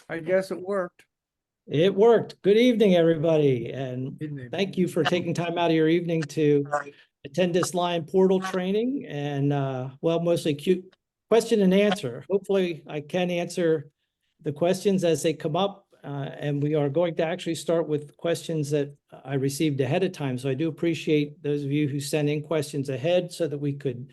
I guess it worked. It worked. Good evening, everybody, and Didn't thank you for taking time out of your evening to attend this Lion Portal training and well, mostly cute question and answer. Hopefully, I can answer the questions as they come up, and we are going to actually start with questions that I received ahead of time. So I do appreciate those of you who send in questions ahead so that we could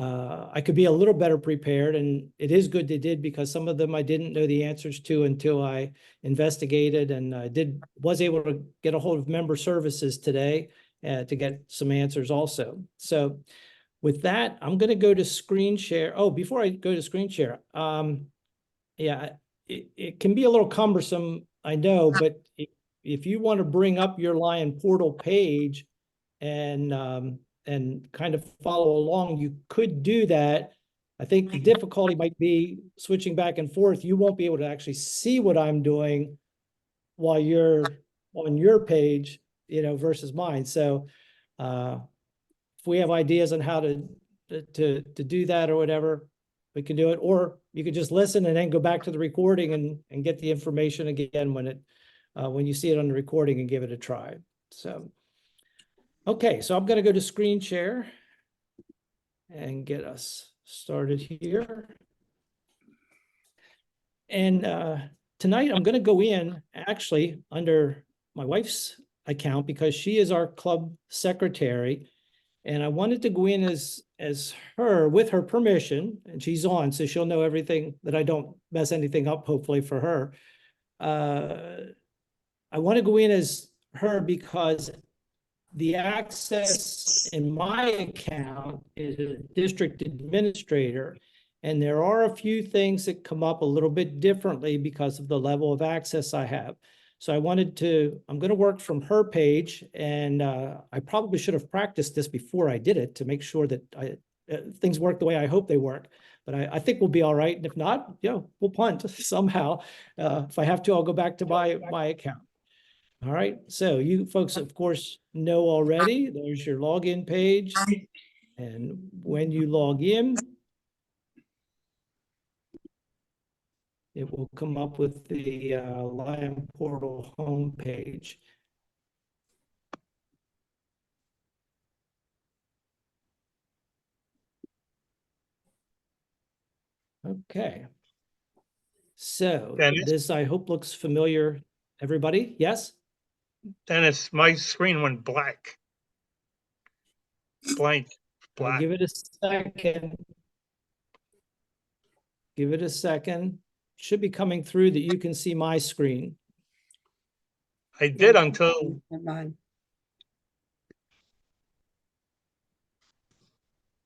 I could be a little better prepared, and it is good they did because some of them I didn't know the answers to until I investigated, and I was able to get a hold of member services today to get some answers also. So with that, I'm going to go to screen share. Oh, before I go to screen share, yeah, it can be a little cumbersome, I know, but if you want to bring up your Lion Portal page and kind of follow along, you could do that. I think the difficulty might be switching back and forth. You won't be able to actually see what I'm doing while you're on your page, versus mine. So if we have ideas on how to do that or whatever, we can do it. Or you could just listen and then go back to the recording and get the information again when you see it on the recording and give it a try. So. Okay, so I'm going to go to screen share and get us started here. And tonight I'm going to go in actually under my wife's account because she is our club secretary. And I wanted to go in as her with her permission, and she's on, so she'll know everything, that I don't mess anything up, hopefully for her. I want to go in as her because the access in my account is a district administrator, and there are a few things that come up a little bit differently because of the level of access I have. So I'm going to work from her page, and I probably should have practiced this before I did it to make sure that things work the way I hope they work. But I think we'll be all right. And if not, we'll punt somehow. If I have to, I'll go back to my account. All right, so you folks, of course, know already, there's your login page. And when you log in, it will come up with the Lion Portal homepage. Okay. So Dennis? this, I hope, looks familiar. Everybody, yes? Dennis, my screen went black. Blank, black. Give it a second. Give it a second. Should be coming through that you can see my screen. I did until Mine.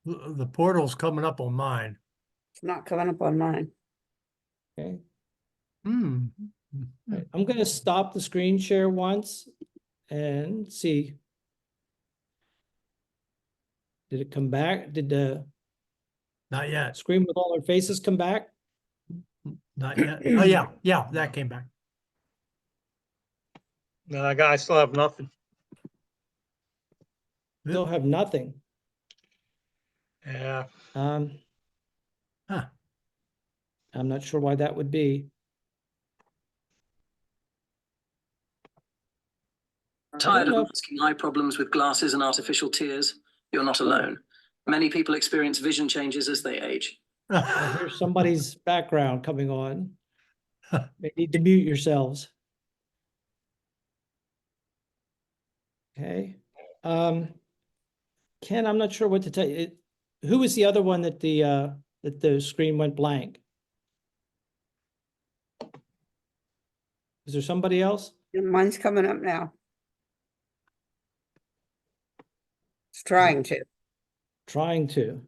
The portal's coming up on mine. It's not coming up on mine. Okay. Hmm. Right. I'm going to stop the screen share once and see. Did it come back? Did the Not yet. screen with all our faces come back? Not yet. Oh, yeah. Yeah, that came back. no, I still have nothing. Still have nothing. Yeah, Huh. I'm not sure why that would be. Tired know. of masking eye problems with glasses and artificial tears? You're not alone. Many people experience vision changes as they age. I hear somebody's background coming on. May need to mute yourselves. Okay. Ken, I'm not sure what to tell you. Who was the other one that the screen went blank? Is there somebody else? Mine's coming up now. It's trying to. Trying to.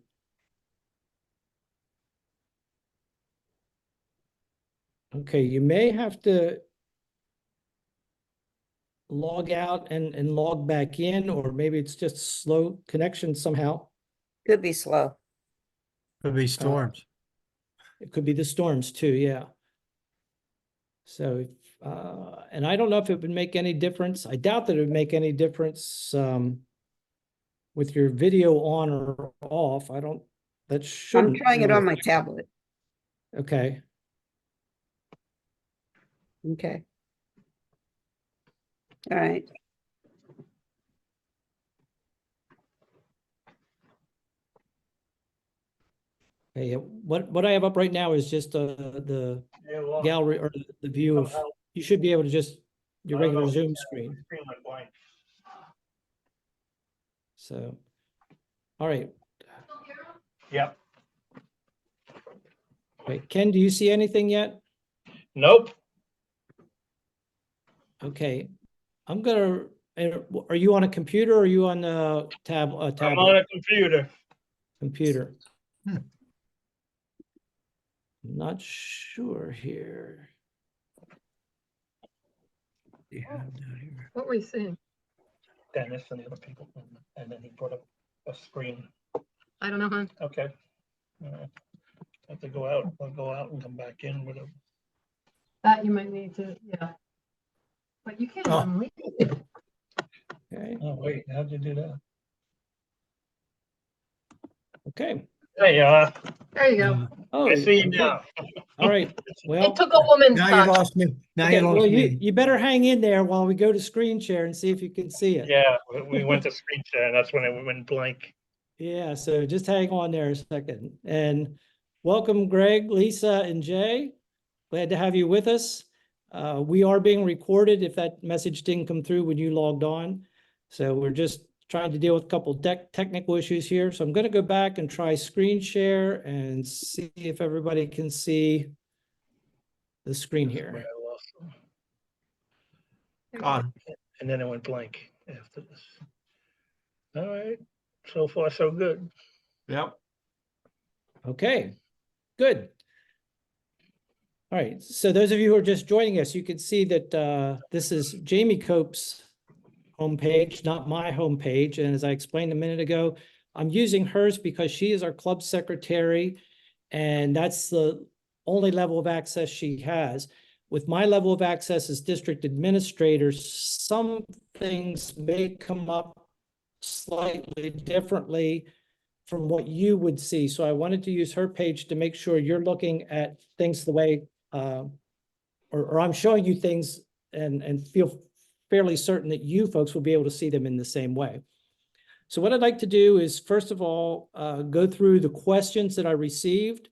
Okay, you may have to log out and log back in, or maybe it's just slow connection somehow. Could be slow. Could be storms. It could be the storms too, yeah. So, and I don't know if it would make any difference. I doubt that it would make any difference with your video on or off. That shouldn't. I'm trying it really on my affect- tablet. Okay. Okay. All right. Okay, what I have up right now is just the gallery or the view of, you should be able to just, your regular Zoom screen. Screen went blank. So, all right. Yep. Wait, Ken, do you see anything yet? Nope. Okay, I'm gonna, are you on a computer or are you on a I'm on tablet, a computer. computer? Hmm. I'm not sure here. Do you have that here? What were you saying? Dennis and the other people. And then he put up a screen. I don't know, hon. Okay. Have to go out. I'll go out and come back in with a. That you might need to, yeah. But you can't Oh. unleash. Okay, Oh, wait, how'd you do that? okay. There you are. There you go. Oh, I see you okay. now. All right, well. It took a woman's Now you touch. lost me. Now Okay, you well, lost you, me. you better hang in there while we go to screen share and see if you can see it. Yeah, we went to screen share and that's when it went blank. Yeah, so just hang on there a second. And welcome, Greg, Lisa, and Jay. Glad to have you with us. We are being recorded if that message didn't come through when you logged on. So we're just trying to deal with a couple technical issues here. So I'm going to go back and try screen share and see if everybody can see the screen That's where here. I lost them. Gone. And then it went blank after this. All right, so far so good. Yep. Okay, good. All right, so those of you who are just joining us, you can see that this is Jamie Cope's homepage, not my homepage. And as I explained a minute ago, I'm using hers because she is our club secretary, and that's the only level of access she has. With my level of access as district administrator, some things may come up slightly differently from what you would see. So I wanted to use her page to make sure you're looking at things the way, or I'm showing you things and feel fairly certain that you folks will be able to see them in the same way. So what I'd like to do is, first of all, go through the questions that I received,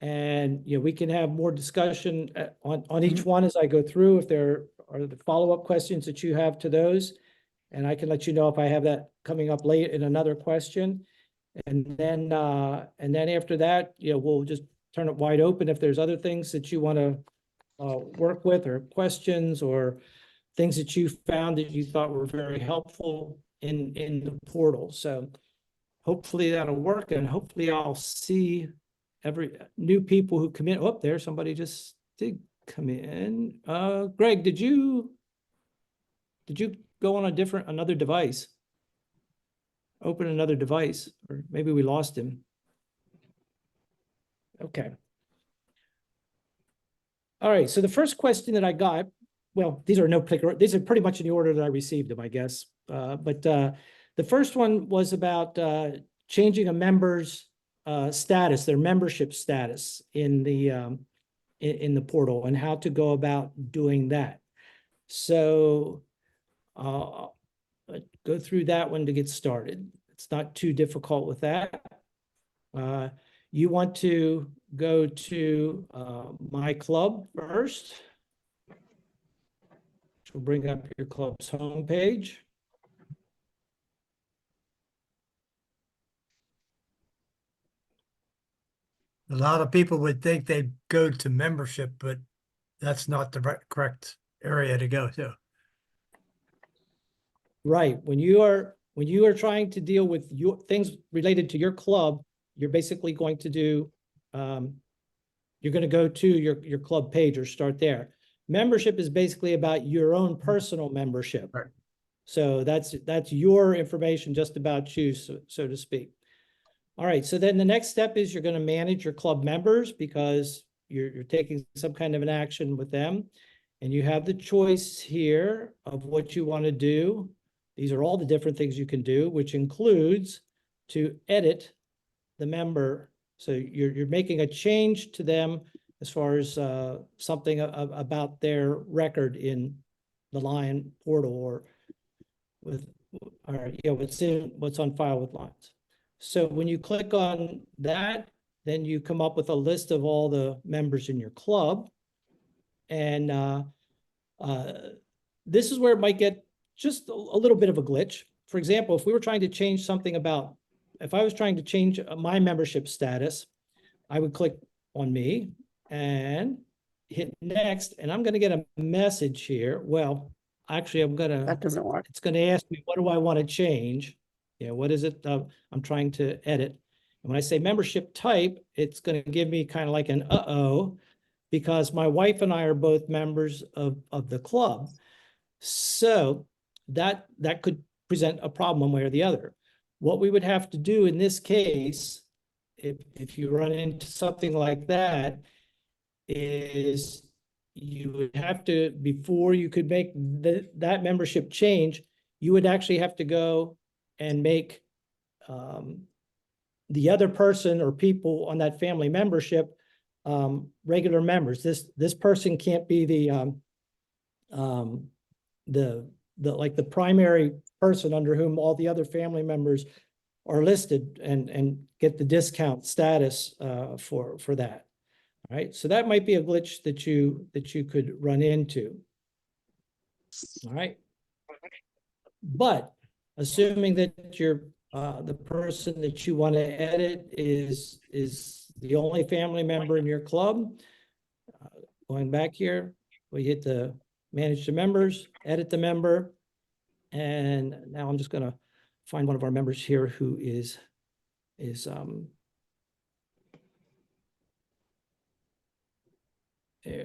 and we can have more discussion on each one as I go through, if there are the follow-up questions that you have to those. And I can let you know if I have that coming up late in another question. And then after that, we'll just turn it wide open if there's other things that you want to work with, or questions, or things that you found that you thought were very helpful in the portal. So hopefully that'll work, and hopefully I'll see every new people who come in. Oh, there, somebody just did come in. Greg, did you go on another device? Open another device, or maybe we lost him. Okay. All right, so the first question that I got, well, these are these are pretty much in the order that I received them, I guess. But the first one was about changing a member's status, their membership status in the portal, and how to go about doing that. So go through that one to get started. It's not too difficult with that. You want to go to My Club first, which will bring up your club's homepage. A lot of people would think they'd go to membership, but that's not the correct area to go to. Right. When you are trying to deal with your things related to your club, you're basically going to do, you're going to go to your club page or start there. Membership is basically about your own personal membership. Right. So that's your information just about you, so to speak. All right. So then the next step is you're going to manage your club members, because you're taking some kind of an action with them. And you have the choice here of what you want to do. These are all the different things you can do, which includes to edit the member. So you're making a change to them as far as something about their record in the Lion portal or with, or, you know, what's on file with Lions. So when you click on that, then you come up with a list of all the members in your club. And this is where it might get just a little bit of a glitch. For example, if we were trying to change something about, if I was trying to change my membership status, I would click on me and hit next, and I'm going to get a message here. Well, actually, That doesn't work. it's going to ask me, what do I want to change? Yeah, what is it I'm trying to edit? And when I say membership type, it's going to give me kind of like an uh-oh, because my wife and I are both members of the club. So that could present a problem one way or the other. What we would have to do in this case, if you run into something like that, is you would have to, before you could make that membership change, you would actually have to go and make the other person or people on that family membership regular members. This person can't be the like the primary person under whom all the other family members are listed and get the discount status for that. All right, so that might be a glitch that you could run into. All right, but assuming that you're the person that you want to edit is the only family member in your club, going back here, we hit the manage the members, edit the member, and now I'm just going to find one of our members here who is here,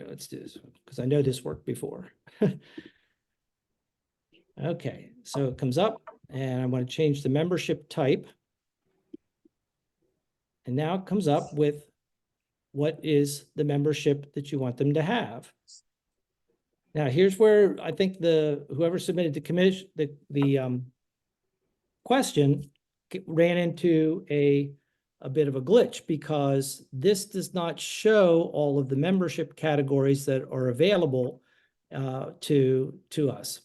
let's do this because I know this worked before. Okay, so it comes up and I want to change the membership type. And now it comes up with what is the membership that you want them to have. Now, here's where I think whoever submitted the commission, the question ran into a bit of a glitch, because this does not show all of the membership categories that are available to us.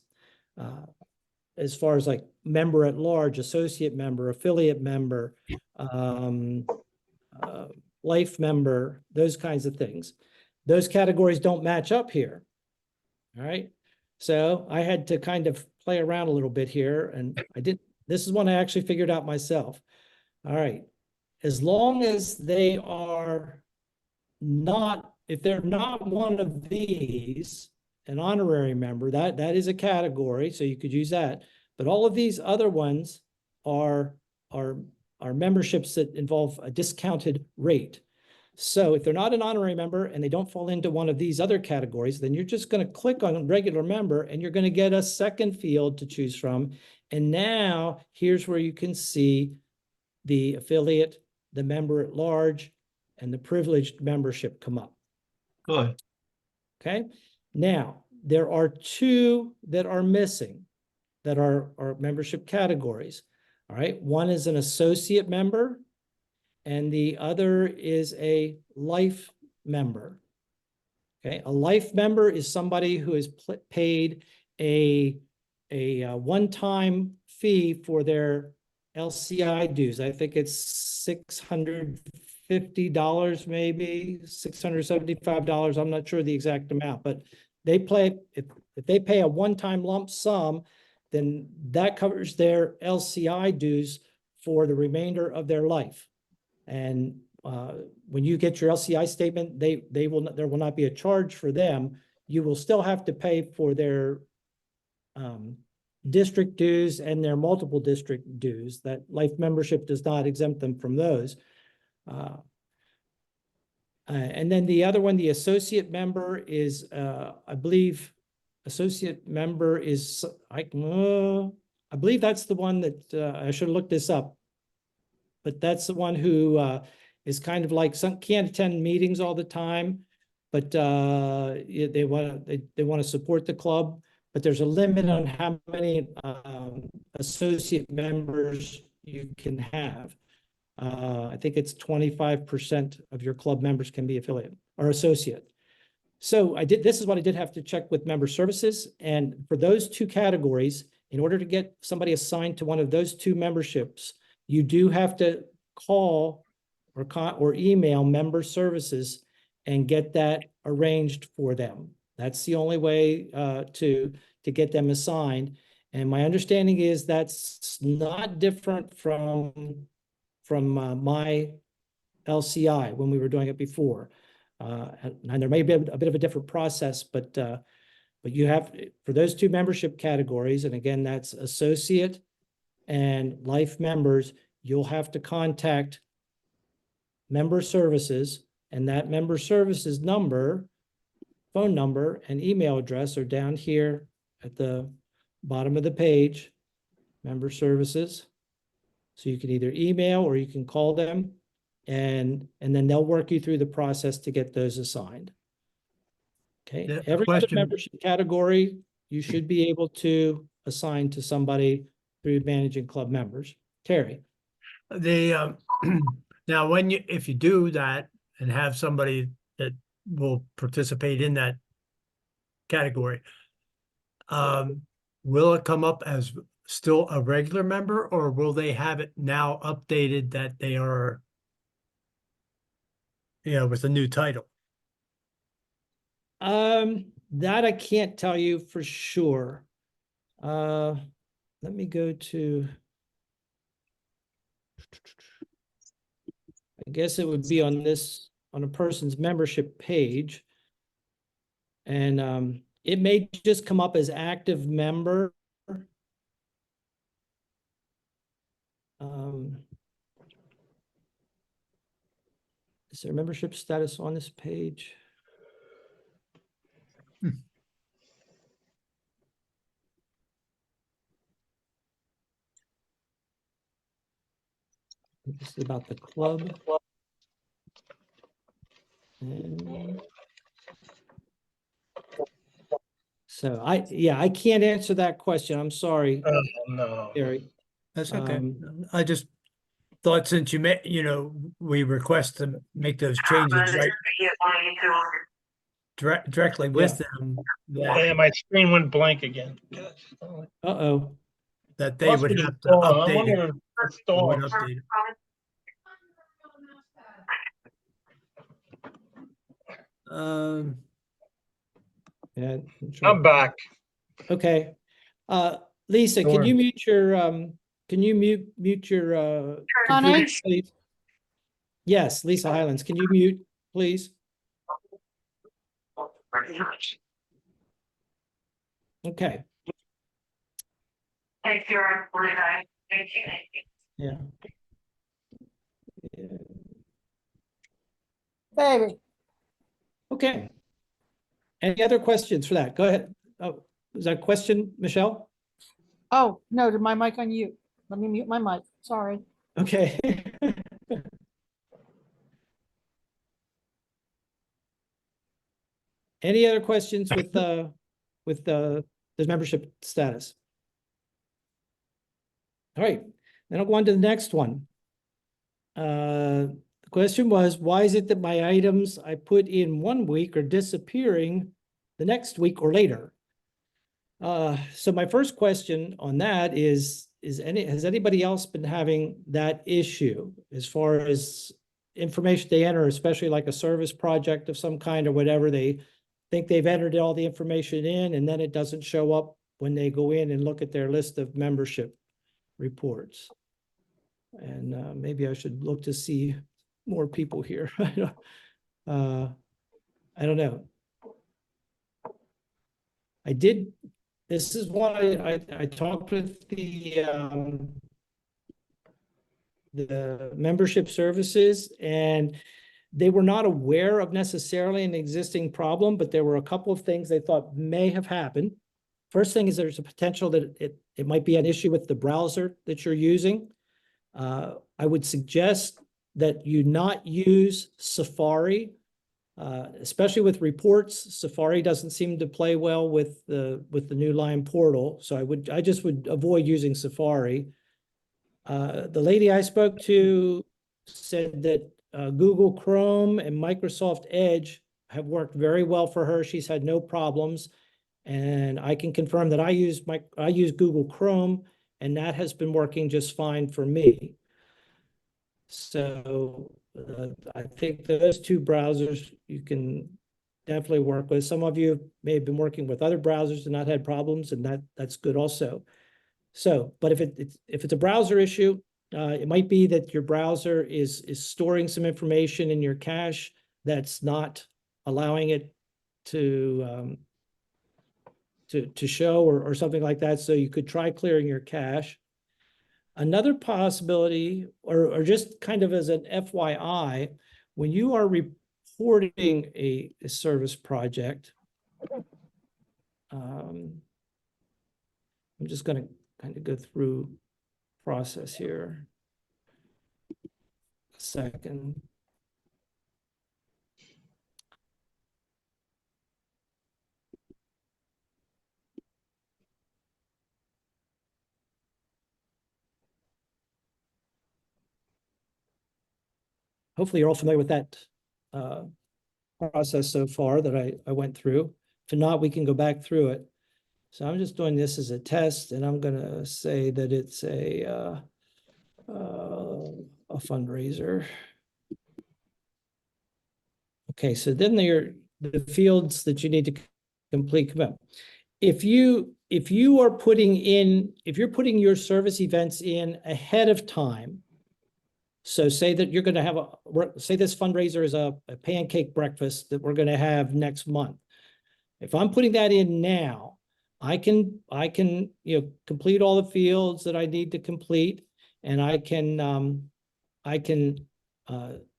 As far as like member at large, associate member, affiliate member, life member, those kinds of things. Those categories don't match up here. All right. So I had to kind of play around a little bit here, and this is one I actually figured out myself. All right. As long as they are not, if they're not one of these, an honorary member, that is a category, so you could use that. But all of these other ones are memberships that involve a discounted rate. So if they're not an honorary member and they don't fall into one of these other categories, then you're just going to click on regular member and you're going to get a second field to choose from. And now here's where you can see the affiliate, the member at large, and the privileged membership come up. Good. Okay. Now, there are two that are missing that are membership categories. All right. One is an associate member, and the other is a life member. Okay. A life member is somebody who has paid a one-time fee for their LCI dues. I think it's $650, maybe $675. I'm not sure the exact amount, but they play, if they pay a one-time lump sum, then that covers their LCI dues for the remainder of their life. And when you get your LCI statement, there will not be a charge for them. You will still have to pay for their district dues and their multiple district dues. That life membership does not exempt them from those. And then the other one, the associate member, is, I believe, associate member is, I believe that's the one that I should have looked this up. But that's the one who is kind of like can't attend meetings all the time, but they want to support the club. But there's a limit on how many associate members you can have. I think it's 25% of your club members can be affiliate or associate. So this is what I did have to check with member services. And for those two categories, in order to get somebody assigned to one of those two memberships, you do have to call or email member services and get that arranged for them. That's the only way to get them assigned. And my understanding is that's not different from my LCI when we were doing it before. And there may be a bit of a different process, but you have, for those two membership categories, and again, that's associate and life members, you'll have to contact member services, and that member services number, phone number, and email address are down here at the bottom of the page, member services. So you can either email or you can call them, and then they'll work you through the process to get those assigned. Okay, Yeah, every other question. membership category, you should be able to assign to somebody through managing club members. Terry? The, now if you do that and have somebody that will participate in that category, will it come up as still a regular member, or will they have it now updated that they are, with a new title? That I can't tell you for sure. Let me go to, I guess it would be on a person's membership page. And it may just come up as active member. Is there membership status on this page? This is about the club. And so I can't answer that question. I'm sorry, Oh, no. Gary. That's okay. Um, I just thought since we request to make those changes directly with them, Yeah, my screen went blank again. Uh-oh. that they would have to update it. They would update it. Yeah. I'm back. Okay. Lisa, can Sure. you mute your computer, please? Yes, Lisa Highlands, can you mute, please? Okay. Yeah. Baby. Okay. Any other questions for that? Go ahead. Oh, is that a question, Michelle? Oh, no, did my mic on mute? Let me mute my mic. Sorry. Okay. Any other questions with the membership status? All right, then I'll go on to the next one. The question was, why is it that my items I put in 1 week are disappearing the next week or later? So my first question on that is has anybody else been having that issue as far as information they enter, especially like a service project of some kind or whatever, they think they've entered all the information in and then it doesn't show up when they go in and look at their list of membership reports? And maybe I should look to see more people here. I don't know. This is one I talked with the membership services, and they were not aware of necessarily an existing problem, but there were a couple of things they thought may have happened. First thing is there's a potential that it might be an issue with the browser that you're using. I would suggest that you not use Safari, especially with reports. Safari doesn't seem to play well with the new Lime portal, so I just would avoid using Safari. The lady I spoke to said that Google Chrome and Microsoft Edge have worked very well for her. She's had no problems. And I can confirm that I use Google Chrome, and that has been working just fine for me. So I think those two browsers you can definitely work with. Some of you may have been working with other browsers and not had problems, and that's good also. So, but if it's a browser issue, it might be that your browser is storing some information in your cache that's not allowing it to show or something like that. So you could try clearing your cache. Another possibility, or just kind of as an FYI, when you are reporting a service project, I'm just going to kind of go through process here. A second. Hopefully you're all familiar with that process so far that I went through. If not, we can go back through it. So I'm just doing this as a test, and I'm going to say that it's a fundraiser. Okay, so then the fields that you need to complete come up. If you're putting your service events in ahead of time, so say that you're going to have say this fundraiser is a pancake breakfast that we're going to have next month. If I'm putting that in now, I can complete all the fields that I need to complete, and I can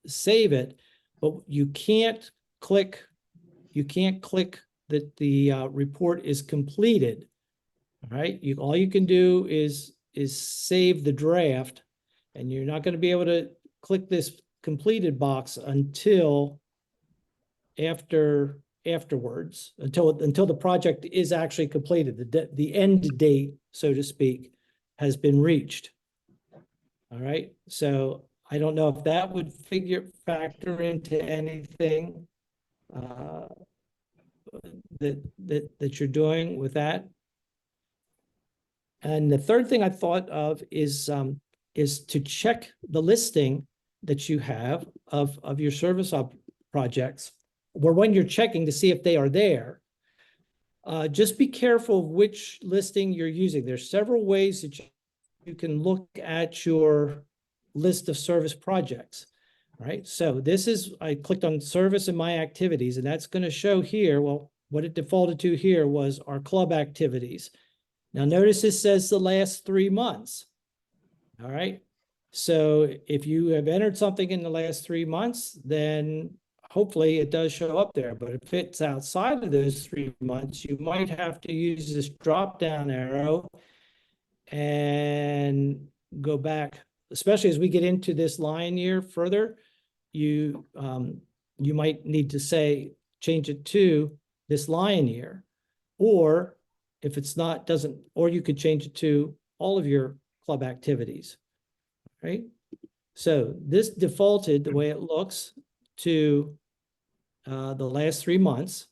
save it, but you can't click that the report is completed. All right, all you can do is save the draft, and you're not going to be able to click this completed box until afterwards, until the project is actually completed. The end date, so to speak, has been reached. All right, so I don't know if that would factor into anything that you're doing with that. And the third thing I thought of is to check the listing that you have of your service projects, or when you're checking to see if they are there. Just be careful of which listing you're using. There's several ways that you can look at your list of service projects, right? So I clicked on service and my activities, and that's going to show here, well, what it defaulted to here was our club activities. Now notice this says the last 3 months. All right. So if you have entered something in the last 3 months, then hopefully it does show up there. But if it's outside of those 3 months, you might have to use this drop down arrow and go back, especially as we get into this line here further. You might need to change it to this line here, or if it's not, or you could change it to all of your club activities, right? So this defaulted the way it looks to the last 3 months.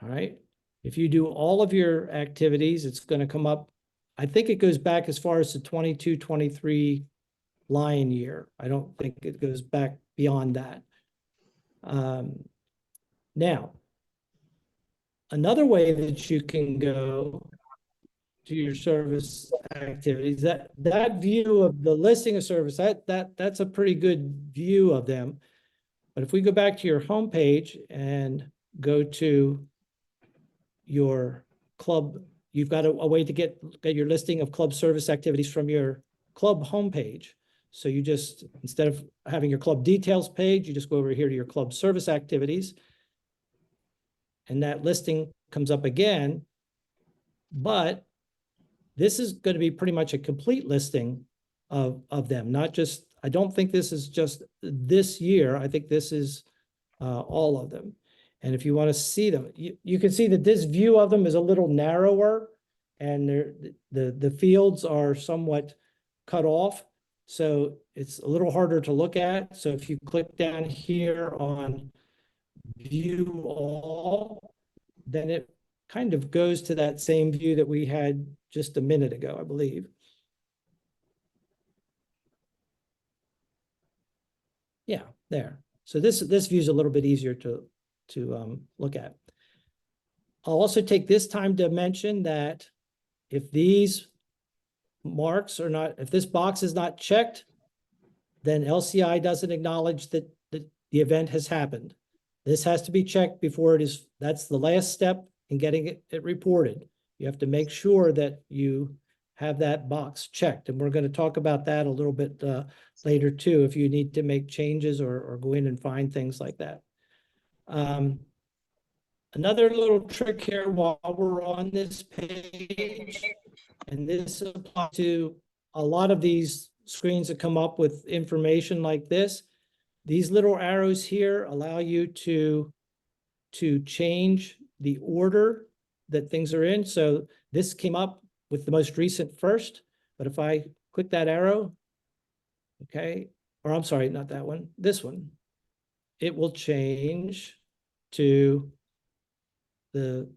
All right. If you do all of your activities, it's going to come up. I think it goes back as far as the 22-23 line year. I don't think it goes back beyond that. Now, another way that you can go to your service activities, that view of the listing of service, that's a pretty good view of them. But if we go back to your home page and go to your club, you've got a way to get your listing of club service activities from your club homepage. So you just, instead of having your club details page, you just go over here to your club service activities, and that listing comes up again. But this is going to be pretty much a complete listing of them, not just, I don't think this is just this year. I think this is all of them. And if you want to see them, you can see that this view of them is a little narrower, and the fields are somewhat cut off. So it's a little harder to look at. So if you click down here on view all, then it kind of goes to that same view that we had just a minute ago, I believe. Yeah, there. So this view is a little bit easier to look at. I'll also take this time to mention that if these marks are not, if this box is not checked, then LCI doesn't acknowledge that the event has happened. This has to be checked before it is, that's the last step in getting it reported. You have to make sure that you have that box checked. And we're going to talk about that a little bit later too, if you need to make changes or go in and find things like that. Another little trick here while we're on this page, and this applies to a lot of these screens that come up with information like this. These little arrows here allow you to change the order that things are in. So this came up with the most recent first, but if I click that arrow, okay, or I'm sorry, not that one, this one, it will change to the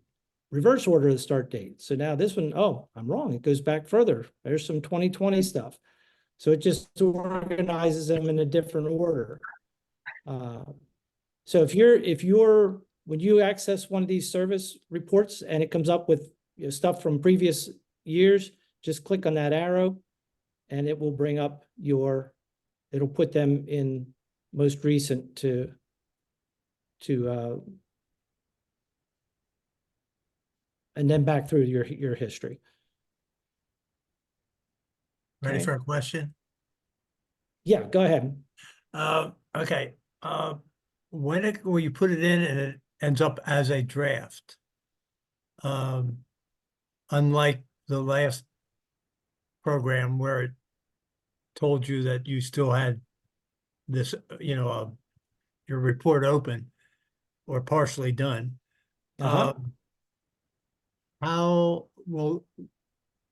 reverse order of the start date. So now this one, oh, I'm wrong. It goes back further. There's some 2020 stuff. So it just organizes them in a different order. So if you're, when you access one of these service reports and it comes up with stuff from previous years, just click on that arrow and it will bring up it'll put them in most recent and then back through your history. Ready Okay. for a question? Yeah, go ahead. Okay, when you put it in and it ends up as a draft, unlike the last program where it told you that you still had this, your report open or partially done. Uh-huh.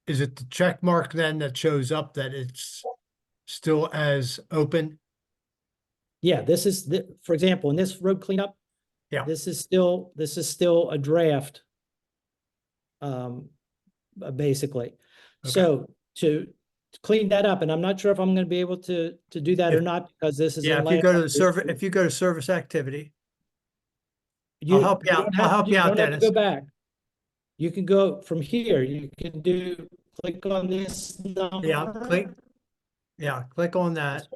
Is it the check mark then that shows up that it's still as open? Yeah, this is for example, in this road cleanup. Yeah. This is still a draft. Basically. Okay. So to clean that up, and I'm not sure if I'm going to be able to do that or If- not, because this is. Yeah, if you go to the service, if you go to service activity, I'll help you out. I'll help you out, don't have to Dennis. go back. You can go from here. You can click on this number. click on that.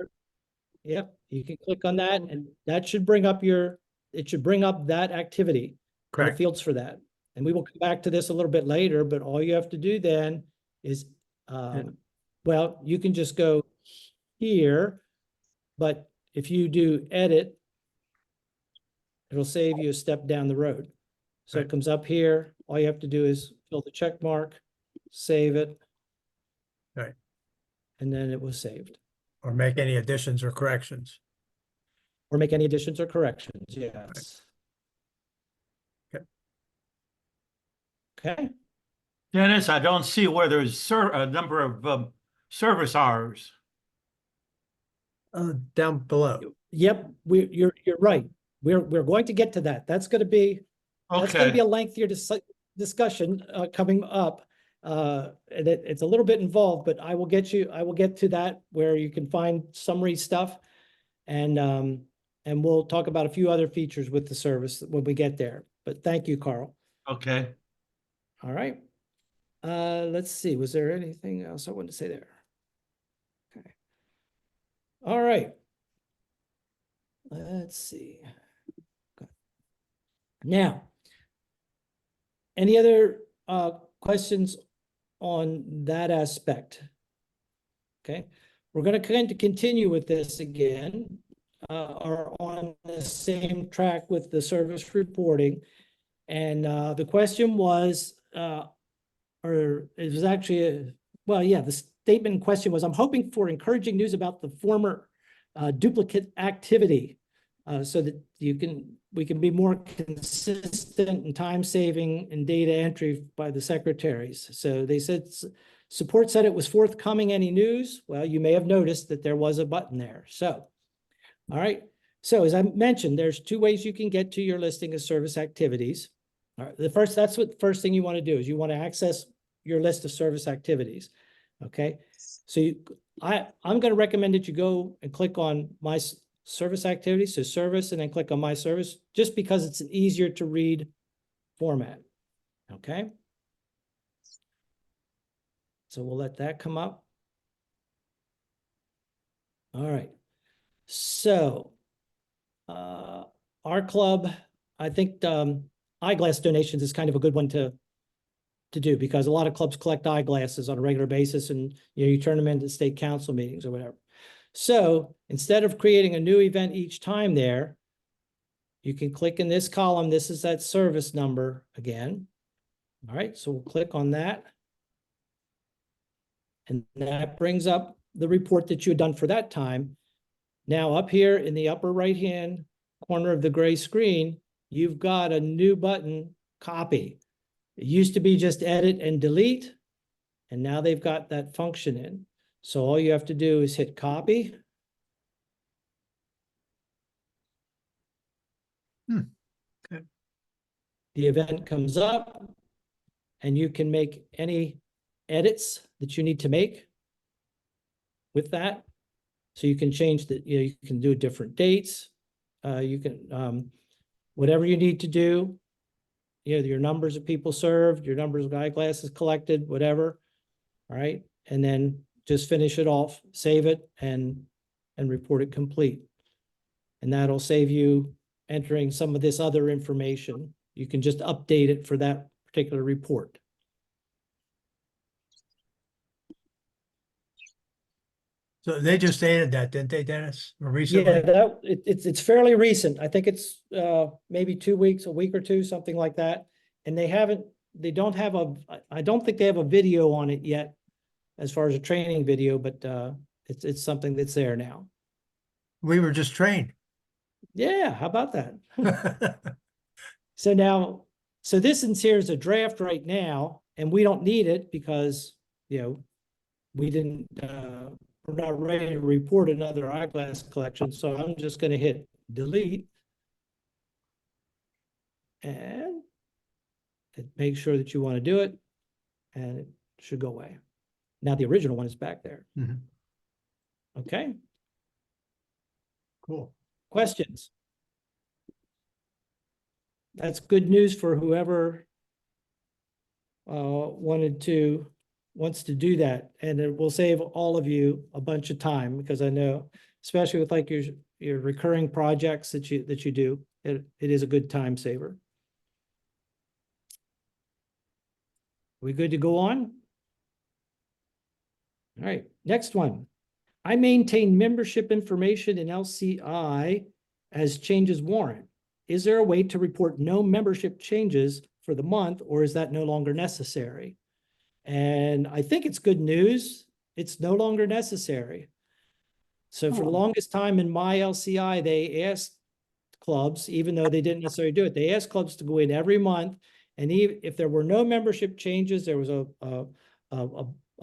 Yep, you can click on that and that should bring up it should bring up that activity. And the Correct. fields for that. And we will come back to this a little bit later, but all you have to do then is, well, you can just go here, but if you do edit, it'll save you a step down the road. So Right. it comes up here. All you have to do is fill the check mark, save it. Right. And then it was saved. Or make any additions or corrections. Or make any additions or corrections, yes. Okay. Okay, Dennis, I don't see where there's a number of service hours. Down below. yep, you're right. We're going to get to that. That's gonna be Okay, a lengthier discussion coming up. And it's a little bit involved, but I will get to that where you can find summary stuff. And we'll talk about a few other features with the service when we get there. But thank you, Carl. okay. All right. Let's see, was there anything else I wanted to say there? Okay. All right. Let's see. Okay. Now, any other questions on that aspect? Okay, we're going to kind of continue with this again, or on the same track with the service reporting. And the question was, or it was actually, the statement in question was, I'm hoping for encouraging news about the former duplicate activity so that we can be more consistent and time saving in data entry by the secretaries. So they said Support said it was forthcoming. Any news? Well, you may have noticed that there was a button there. So, all right. So as I mentioned, there's two ways you can get to your listing of service activities. All right. That's what the first thing you want to do is you want to access your list of service activities. Okay. So I'm going to recommend that you go and click on my service activities, so service, and then click on my service, just because it's an easier to read format. Okay. So we'll let that come up. All right. So our club, I think eyeglass donations is kind of a good one to do, because a lot of clubs collect eyeglasses on a regular basis, and you turn them into state council meetings or whatever. So instead of creating a new event each time there, you can click in this column. This is that service number again. All right, so we'll click on that. And that brings up the report that you had done for that time. Now up here in the upper right-hand corner of the gray screen, you've got a new button, copy. It used to be just edit and delete, and now they've got that function in. So all you have to do is hit copy. Okay. The event comes up, and you can make any edits that you need to make with that. So you can change you can do different dates. You can, whatever you need to do, your numbers of people served, your numbers of eyeglasses collected, whatever. All right. And then just finish it off, save it, and report it complete. And that'll save you entering some of this other information. You can just update it for that particular report. So they just added that, didn't they, Dennis? Or Yeah, recently? it's fairly recent. I think it's maybe 2 weeks, a week or two, something like that. And they don't have I don't think they have a video on it yet, as far as a training video, but it's something that's there now. We were just trained. Yeah, how about that? So this in here is a draft right now, and we don't need it because, we didn't, we're not ready to report another eyeglass collection. So I'm just going to hit delete. And make sure that you want to do it, and it should go away. Now the original one is back there. Mhm. Okay. Cool. Questions? That's good news for whoever wants to do that, and it will save all of you a bunch of time, because I know, especially with like your recurring projects that you do, it is a good time saver. We good to go on? All right, next one. I maintain membership information in LCI as changes warrant. Is there a way to report no membership changes for the month, or is that no longer necessary? And I think it's good news. It's no longer necessary. So for the longest time in my LCI, they asked clubs, even though they didn't necessarily do it, they asked clubs to go in every month. And even if there were no membership changes, there was a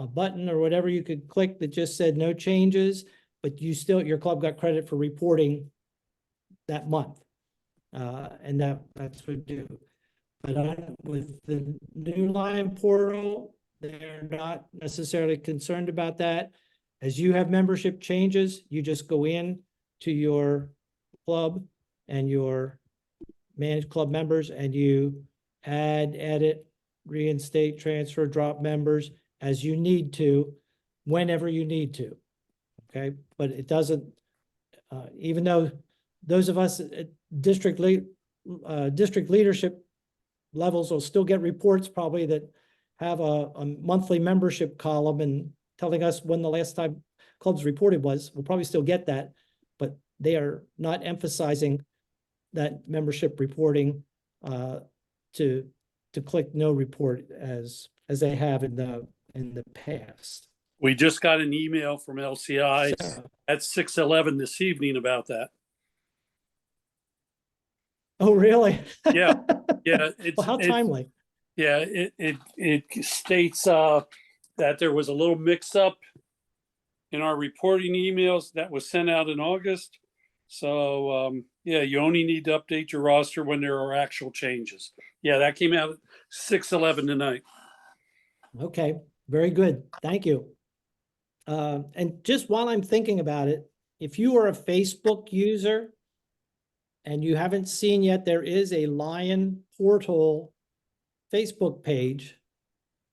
button or whatever you could click that just said no changes, but your club got credit for reporting that month. And that's what we do. But with the new Lion portal, they're not necessarily concerned about that. As you have membership changes, you just go in to your club and your managed club members, and you add, edit, reinstate, transfer, drop members as you need to, whenever you need to. Okay, but it doesn't, even though those of us at district leadership levels will still get reports probably that have a monthly membership column and telling us when the last time clubs reported was. We'll probably still get that, but they are not emphasizing that membership reporting to click no report as they have in the past. We just got an email from LCI at 6:11 this evening about that. Oh, really? Yeah. Yeah. Well, how timely. Yeah, it states that there was a little mix up in our reporting emails that was sent out in August. So, yeah, you only need to update your roster when there are actual changes. Yeah, that came out at 6:11 tonight. Okay, very good. Thank you. And just while I'm thinking about it, if you are a Facebook user and you haven't seen yet, there is a Lion Portal Facebook page.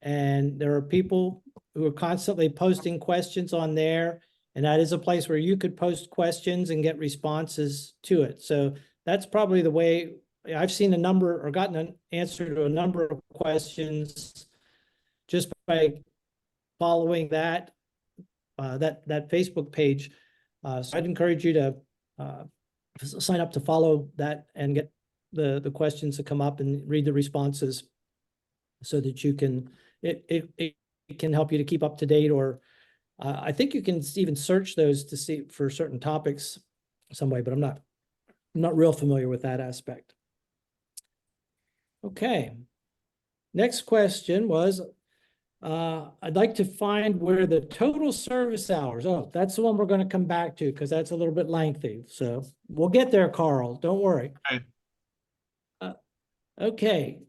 And there are people who are constantly posting questions on there. And that is a place where you could post questions and get responses to it. So that's probably the way. I've seen a number or gotten an answer to a number of questions just by following that Facebook page. So I'd encourage you to sign up to follow that and get the questions that come up and read the responses so that you can, it can help you to keep up to date, or I think you can even search those to see for certain topics some way, but I'm not real familiar with that aspect. Okay. Next question was, I'd like to find where the total service hours. Oh, that's the one we're going to come back to because that's a little bit lengthy. So we'll get there, Carl. Don't worry. Okay. Okay.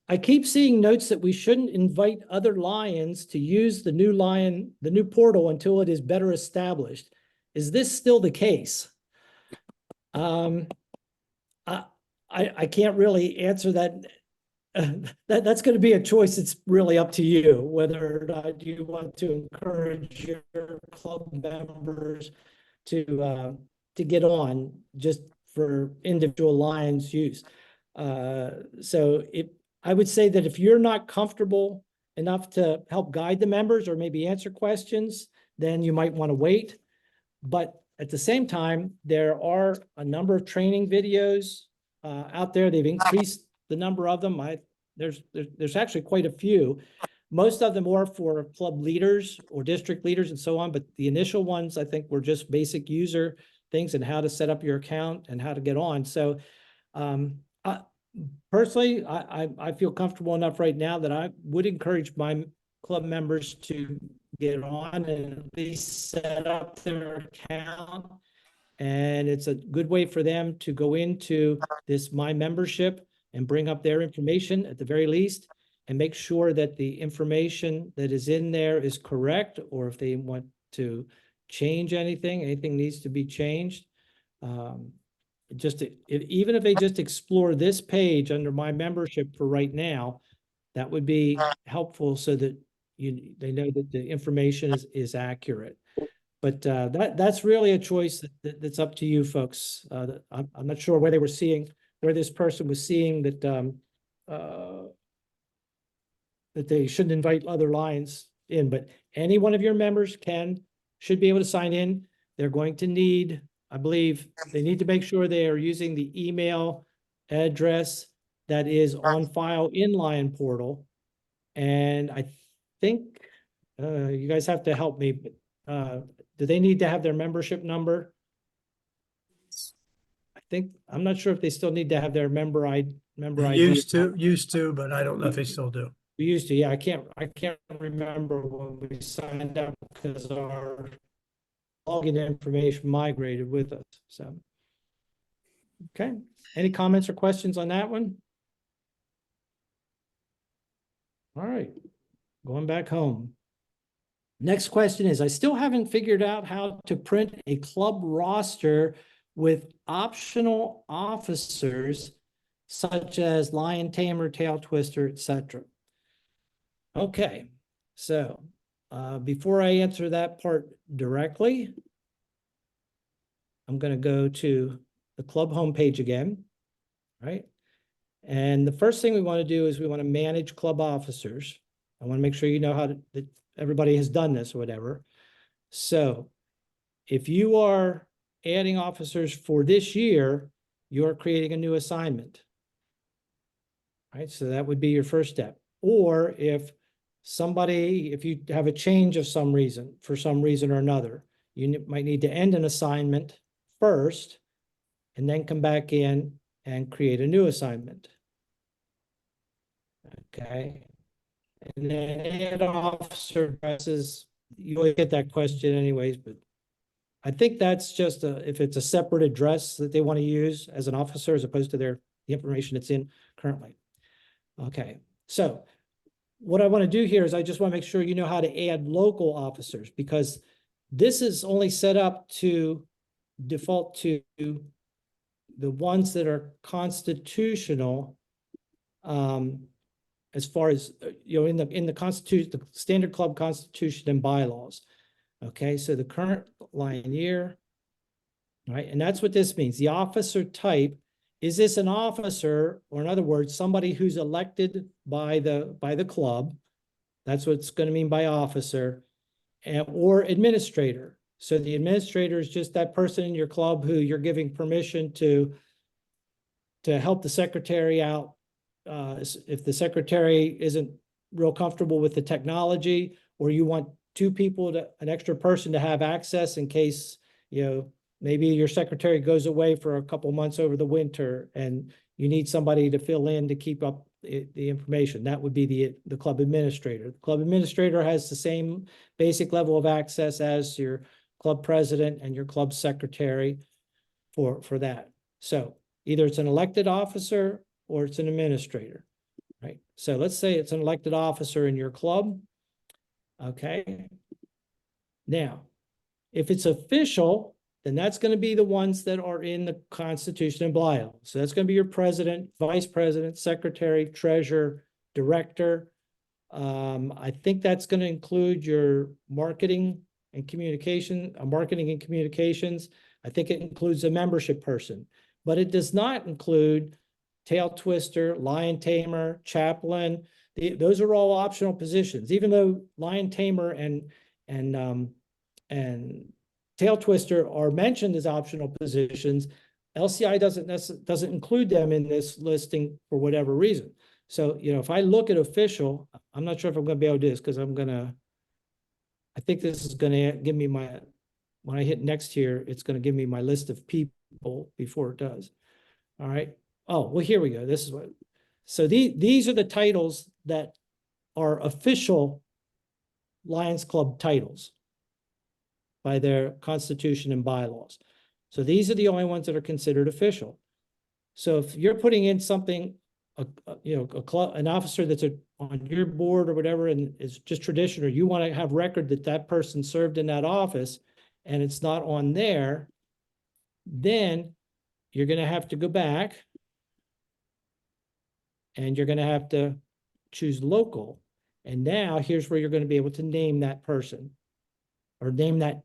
I keep seeing notes that we shouldn't invite other Lions to use the new portal until it is better established. Is this still the case? I can't really answer that. That's going to be a choice. It's really up to you whether or not you want to encourage your club members to get on just for individual Lions use. So I would say that if you're not comfortable enough to help guide the members or maybe answer questions, then you might want to wait. But at the same time, there are a number of training videos out there. They've increased the number of them. There's actually quite a few. Most of them are for club leaders or district leaders and so on, but the initial ones I think were just basic user things and how to set up your account and how to get on. So personally, I feel comfortable enough right now that I would encourage my club members to get on and at least set up their account. And it's a good way for them to go into this My Membership and bring up their information at the very least and make sure that the information that is in there is correct, or if they want to change anything needs to be changed. Even if they just explore this page under My Membership for right now, that would be helpful so that they know that the information is accurate. But that's really a choice that's up to you folks. I'm not sure where this person was seeing that that they shouldn't invite other Lions in, but any one of your members should be able to sign in. They're going to need, I believe, they need to make sure they are using the email address that is on file in Lion Portal. And I think you guys have to help me, but do they need to have their membership number? I'm not sure if they still need to have their member ID. Used to, but I don't know if they still do. We used to, yeah. I can't remember when we signed up because our login information migrated with us. So, okay. Any comments or questions on that one? All right, going back home. Next question is, I still haven't figured out how to print a club roster with optional officers such as lion tamer, tail twister, etc. Okay, so before I answer that part directly, I'm going to go to the club homepage again, right? And the first thing we want to do is we want to manage club officers. I want to make sure you know how that everybody has done this or whatever. So if you are adding officers for this year, you're creating a new assignment. Right, so that would be your first step. Or if you have a change of some reason, for some reason or another, you might need to end an assignment first and then come back in and create a new assignment. Okay. And then add officer addresses, you always get that question anyways, but I think that's just if it's a separate address that they want to use as an officer as opposed to the information it's in currently. Okay, so what I want to do here is I just want to make sure you know how to add local officers, because this is only set up to default to the ones that are constitutional, as far as, in the Constitution, the standard club constitution and bylaws. Okay, so the current line year, right? And that's what this means. The officer type, is this an officer, or in other words, somebody who's elected by the club? That's what it's going to mean by officer, or administrator. So the administrator is just that person in your club who you're giving permission to help the secretary out. If the secretary isn't real comfortable with the technology, or you want two people an extra person to have access in case, maybe your secretary goes away for a couple months over the winter and you need somebody to fill in to keep up the information. That would be the club administrator. The club administrator has the same basic level of access as your club president and your club secretary for that. So either it's an elected officer or it's an administrator, right? So let's say it's an elected officer in your club. Okay. Now, if it's official, then that's going to be the ones that are in the Constitution and bylaws. So that's going to be your president, vice president, secretary, treasurer, director. I think that's going to include your marketing and communications. I think it includes a membership person, but it does not include tail twister, lion tamer, chaplain. Those are all optional positions, even though lion tamer and tail twister are mentioned as optional positions. LCI doesn't include them in this listing for whatever reason. So, if I look at official, I'm not sure if I'm going to be able to do this because I think this is going to give me when I hit next here, it's going to give me my list of people before it does. All right. Oh, well, here we go. This is what. So these are the titles that are official Lions Club titles by their constitution and bylaws. So these are the only ones that are considered official. So if you're putting in something, an officer that's on your board or whatever, and it's just tradition, or you want to have record that that person served in that office and it's not on there, then you're going to have to go back and you're going to have to choose local. And now here's where you're going to be able to name that person, or name that,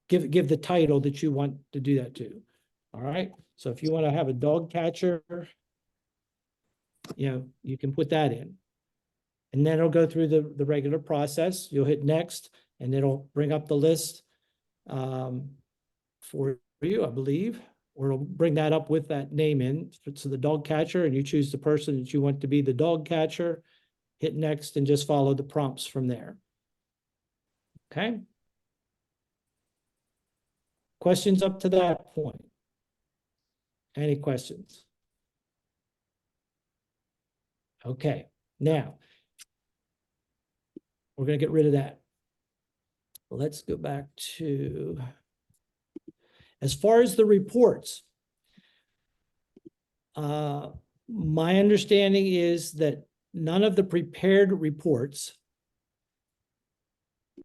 give the title that you want to do that to. All right. So if you want to have a dog catcher, you can put that in. And then it'll go through the regular process. You'll hit next and it'll bring up the list for you, I believe, or it'll bring that up with that name in. So the dog catcher, and you choose the person that you want to be the dog catcher, hit next and just follow the prompts from there. Okay. Questions up to that point? Any questions? Okay, now we're going to get rid of that. Let's go back to, as far as the reports, my understanding is that none of the prepared reports,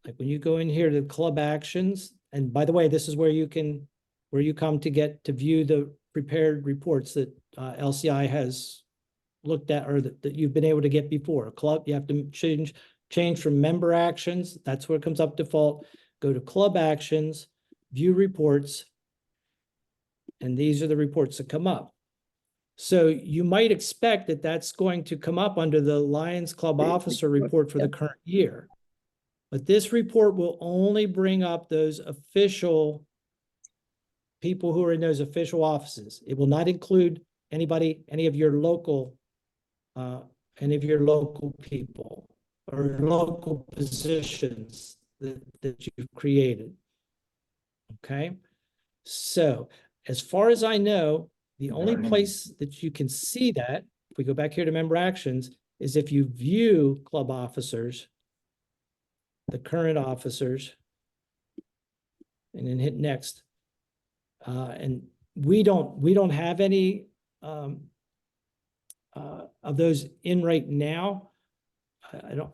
like when you go in here to club actions, and by the way, this is where you come to get to view the prepared reports that LCI has looked at, or that you've been able to get before. A club, you have to change from member actions. That's where it comes up default. Go to club actions, view reports, and these are the reports that come up. So you might expect that that's going to come up under the Lions Club officer report for the current year. But this report will only bring up those official people who are in those official offices. It will not include any of your local people or local positions that you've created. Okay. So as far as I know, the only place that you can see that, if we go back here to member actions, is if you view club officers, the current officers, and then hit next. And we don't have any of those in right now. I don't,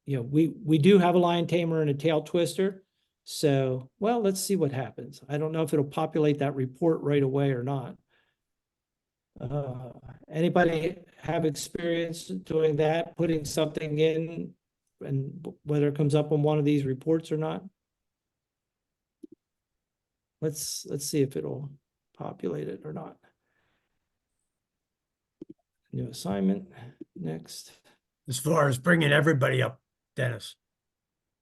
we do have a lion tamer and a tail twister. So, well, let's see what happens. I don't know if it'll populate that report right away or not. Anybody have experience doing that, putting something in, and whether it comes up on one of these reports or not? Let's see if it'll populate it or not. New assignment, next. As far as bringing everybody up, Dennis.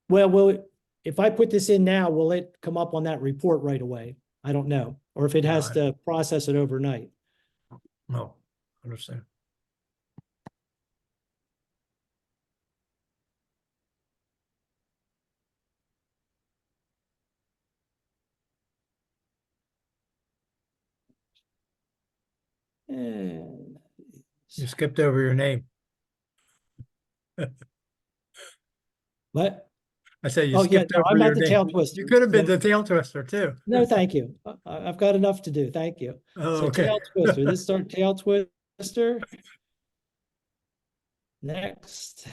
Well, if I put this in now, will it come up on that report right away? I don't know. Or if it has to process it overnight. No, understand. And You skipped over your name. what? I said you Oh, yeah, skipped no, over I'm your not the tail name. twister. You could have been No. the tail twister too. No, thank you. I've got enough to do. Thank you. Oh, So okay. tail twister, this is our tail twister. Next.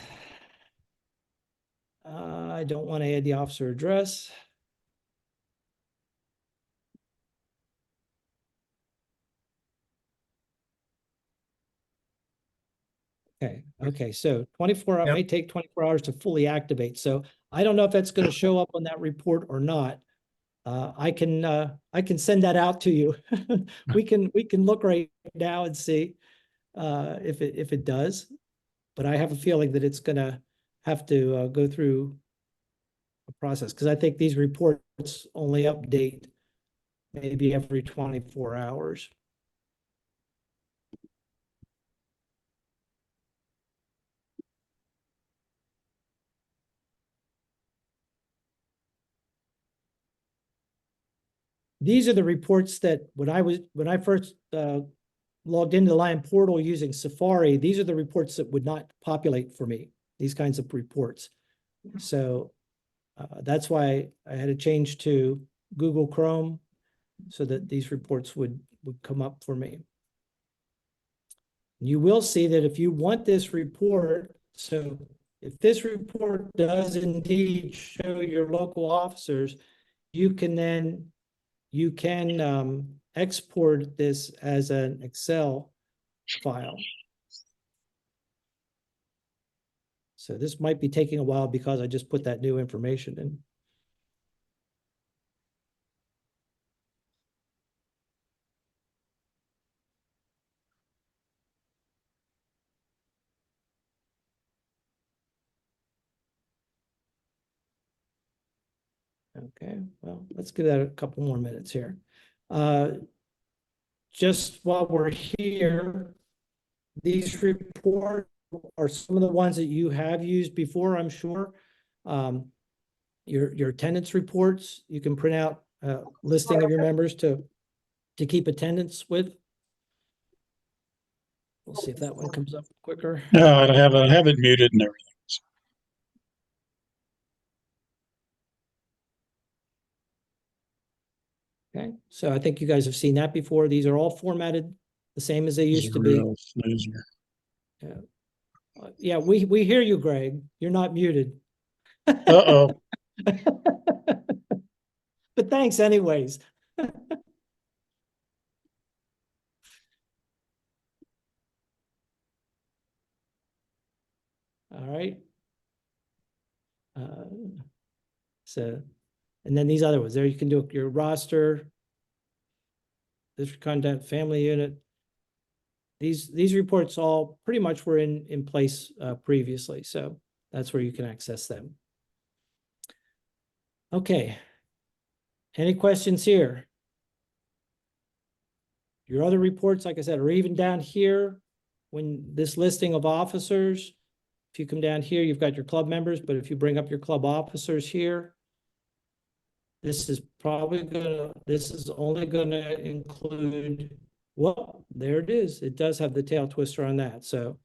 I don't want to add the officer address. Okay, so 24 hours, Yep. may take 24 hours to fully activate. So I don't know if that's going to show up on that report or not. I can send that out to you. We can look right now and see if it does. But I have a feeling that it's going to have to go through a process, because I think these reports only update maybe every 24 hours. These are the reports that when I first logged into the Lion portal using Safari, these are the reports that would not populate for me, these kinds of reports. So that's why I had to change to Google Chrome so that these reports would come up for me. You will see that if you want this report, so if this report does indeed show your local officers, you can export this as an Excel file. So this might be taking a while because I just put that new information in. Okay, well, let's give that a couple more minutes here. Just while we're here, these reports are some of the ones that you have used before, I'm sure. Your attendance reports, you can print out a listing of your members to keep attendance with. We'll see if that one comes up quicker. Yeah, I have it muted and everything. Okay, so I think you guys have seen that before. These are all formatted the same as they used to be. Real snoozer. Yeah, we hear you, Greg. You're not muted. Uh-oh. But thanks anyways. All right. So, and then these other ones there, you can do your roster, district content, family unit. These reports all pretty much were in place previously, so that's where you can access them. Okay. Any questions here? Your other reports, like I said, are even down here when this listing of officers. If you come down here, you've got your club members, but if you bring up your club officers here, this is only gonna include, well, there it is. It does have the tail twister on that. So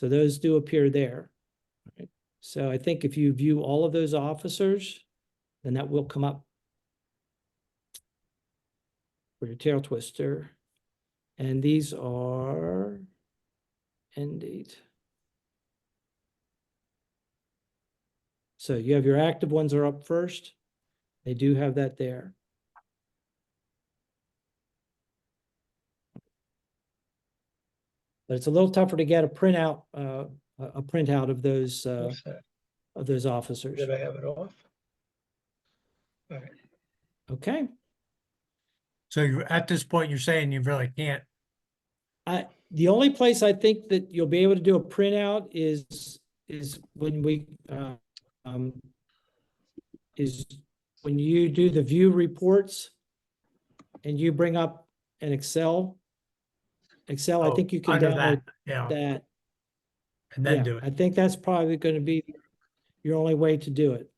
those do appear there. Right. So I think if you view all of those officers, then that will come up for your tail twister. And these are end date. So you have your active ones are up first. They do have that there. But it's a little tougher to get a printout, a printout of those What's that? officers. Did I have it off? All right. Okay. So you're, at this point, you're saying you really can't. The only place I think that you'll be able to do a printout is when we is when you do the view reports and you bring up an Excel. I Oh, think you can under download Yeah, that. and then Yeah, do it. I think that's probably going to be your only way to do it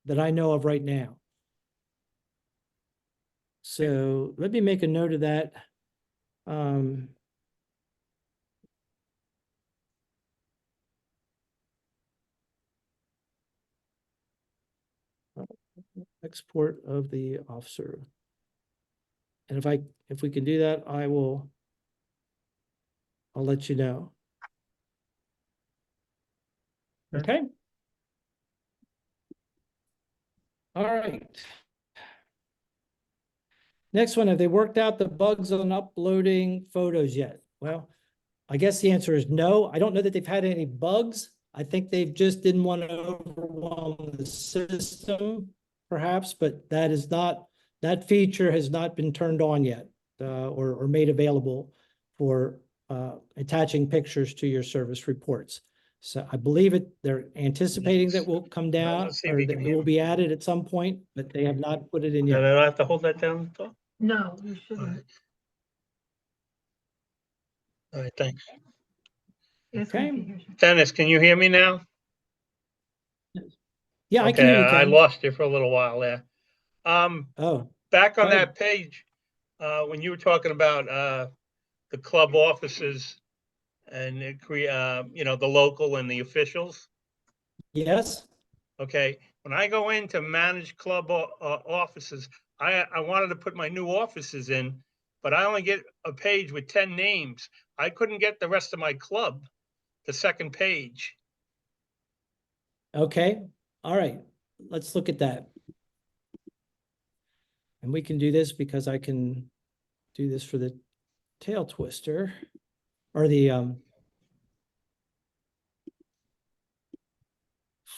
that I know of right now. So let me make a note of that. Export of the officer. And if we can do that, I'll let you know. Okay. All right. Next one, have they worked out the bugs on uploading photos yet? Well, I guess the answer is no. I don't know that they've had any bugs. I think they've just didn't want to overwhelm the system, perhaps, but that feature has not been turned on yet, or made available for attaching pictures to your service reports. So I believe they're anticipating that will come down, let's see if or you that can it hear will me. be added at some point, but they have not put it in Did I yet. not have to hold that down? All No, you right. shouldn't. All right, thanks. Ask Okay. him if he hears you. Dennis, can you hear me now? Yeah, I can Okay, hear you, I Ken. lost you for a little while there. Oh, Back on Go ahead. that page, when you were talking about the club offices and the local and the officials. yes. Okay, when I go in to manage club offices, I wanted to put my new offices in, but I only get a page with 10 names. I couldn't get the rest of my club, the second page. Okay. All right. Let's look at that. And we can do this because I can do this for the tail twister or the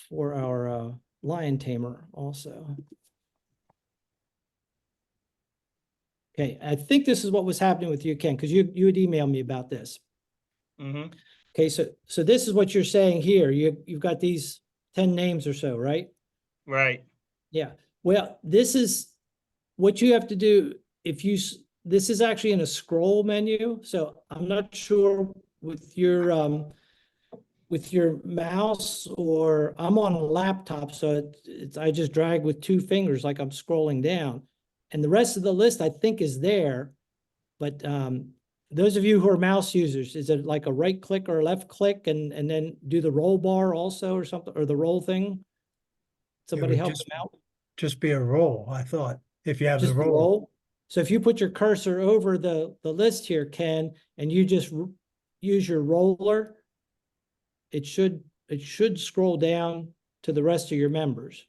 for our lion tamer also. Okay, I think this is what was happening with you, Ken, because you had emailed me about this. Mm-hmm. Okay, so this is what you're saying here. You've got these 10 names or so, right? Right. Yeah. Well, this is what you have to do if this is actually in a scroll menu. So I'm not sure with your mouse, or I'm on a laptop, so I just drag with 2 fingers like I'm scrolling down. And the rest of the list I think is there, but those of you who are mouse users, is it like a right click or a left click and then do the roll bar also or something, or the roll thing? Somebody would help just- them out. Just be a roll, I thought, if you have the Just the roll. roll. So if you put your cursor over the list here, Ken, and you just use your roller, it should scroll down to the rest of your members.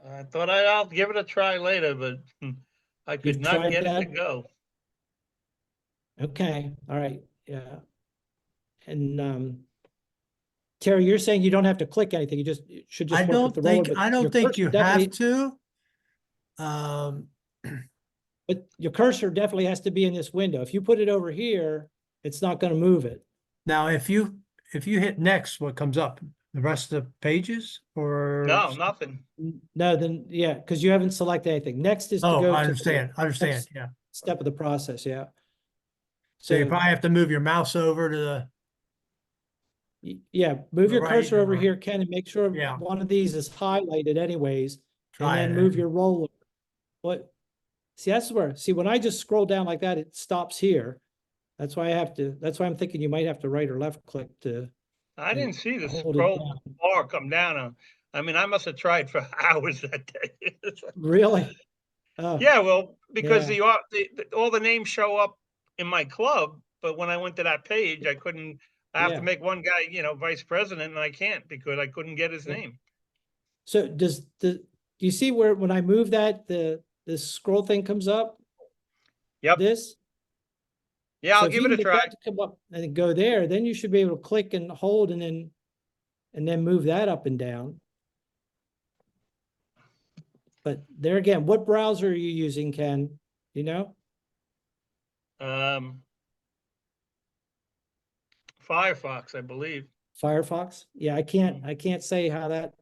I thought I'll give it a try later, but I could You've not tried get it to that? go. Okay, all right, yeah. And Terry, you're saying you don't have to click anything, you should just I work with the roller. but I your don't think cursor you definitely- have to. But your cursor definitely has to be in this window. If you put it over here, it's not gonna move it. Now, if you hit next, what comes up? The rest of the pages or? No, nothing. No, then, yeah, because you haven't selected anything. Next is to Oh, go I to the understand, next yeah. step of the process, yeah. So you probably have to move your mouse over to the, Yeah, move the your right cursor over or- here, Ken, and make sure Yeah. one of these is highlighted anyways, and try then it. move your roller. What? See, that's where, when I just scroll down like that, it stops here. That's why I'm thinking you might have to right or left click to I didn't see the hold it scroll down. bar come down. I mean, I must have tried for hours that day. Really? Oh, Yeah, well, because Yeah. all the names show up in my club, but when I went to that page, I couldn't. I have to Yeah. make one guy, vice president, and I can't because I couldn't get his Yeah. name. So do you see where, when I move that, the scroll thing comes up? Yep. This? Yeah, So I'll if give you it a can get try. that to come up and then go there, then you should be able to click and hold and then move that up and down. But there again, what browser are you using, Ken? You know? Firefox, I believe. Firefox? Yeah, I can't say how that,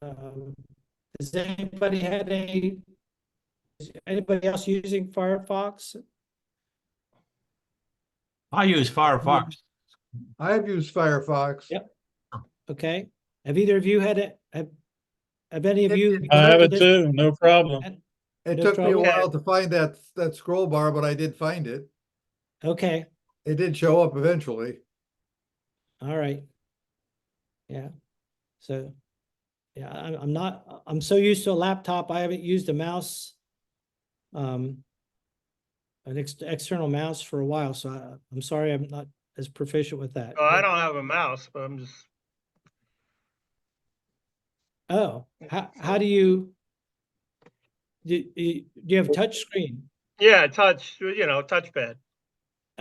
has anybody had is anybody else using Firefox? I use Firefox. I have used Firefox. Yep. Okay. Have either of you had it? Have any of you? I have gone to it this- too, no problem. It No took me a trouble? while to find that scroll bar, but I did find it. Okay, It did show up eventually. all right. Yeah. So, yeah, I'm so used to a laptop, I haven't used a mouse. An external mouse for a while, so I'm sorry I'm not as proficient with that. Oh, I don't have a mouse, but I'm just. Oh, how do you? Do you have touch screen? Yeah, touchpad.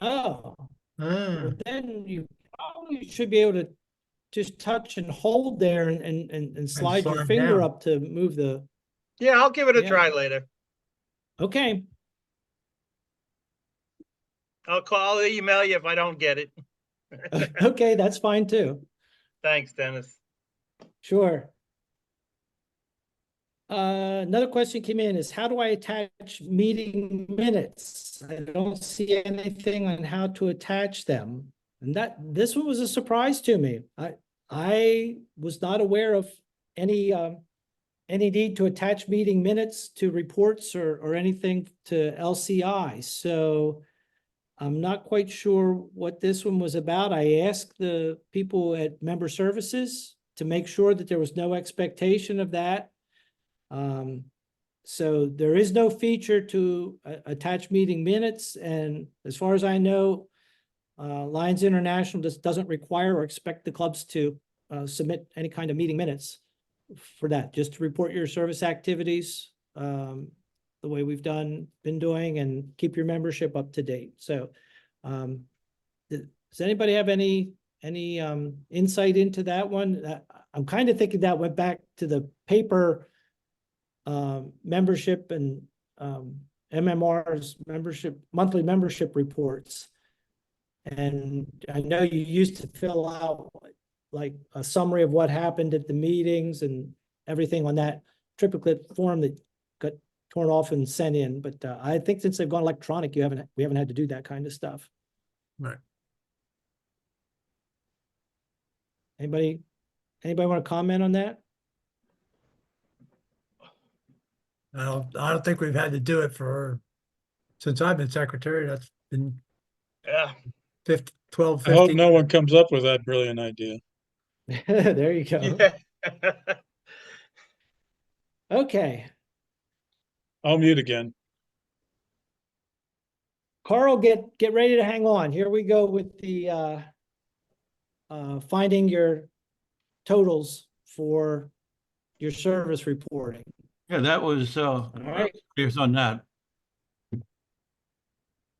Oh, Ah, well, then you probably should be able to just touch and hold there and slide your slide finger down. up to move the, Yeah, I'll give it a Yeah. try later. okay. I'll email you if I don't get it. Okay, that's fine too. Thanks, Dennis. Sure. Another question came in is, how do I attach meeting minutes? I don't see anything on how to attach them. And this one was a surprise to me. I was not aware of any need to attach meeting minutes to reports or anything to LCI. So I'm not quite sure what this one was about. I asked the people at Member Services to make sure that there was no expectation of that. So there is no feature to attach meeting minutes, and as far as I know, Lions International just doesn't require or expect the clubs to submit any kind of meeting minutes for that, just to report your service activities, the way we've been doing, and keep your membership up to date. So, does anybody have any insight into that one? I'm kind of thinking that went back to the paper membership and MMR's monthly membership reports. And I know you used to fill out like a summary of what happened at the meetings and everything on that triplicate form that got torn off and sent in. But I think since they've gone electronic, we haven't had to do that kind of stuff. Right. Anybody want to comment on that? I don't think we've had to do it since I've been secretary. That's been Yeah. 12, I hope 15. no one comes up with that brilliant idea. There you go. Yeah. Okay. I'll mute again. Carl, get ready to hang on. Here we go with the finding your totals for your service reporting. Yeah, that was, All right. here's on that.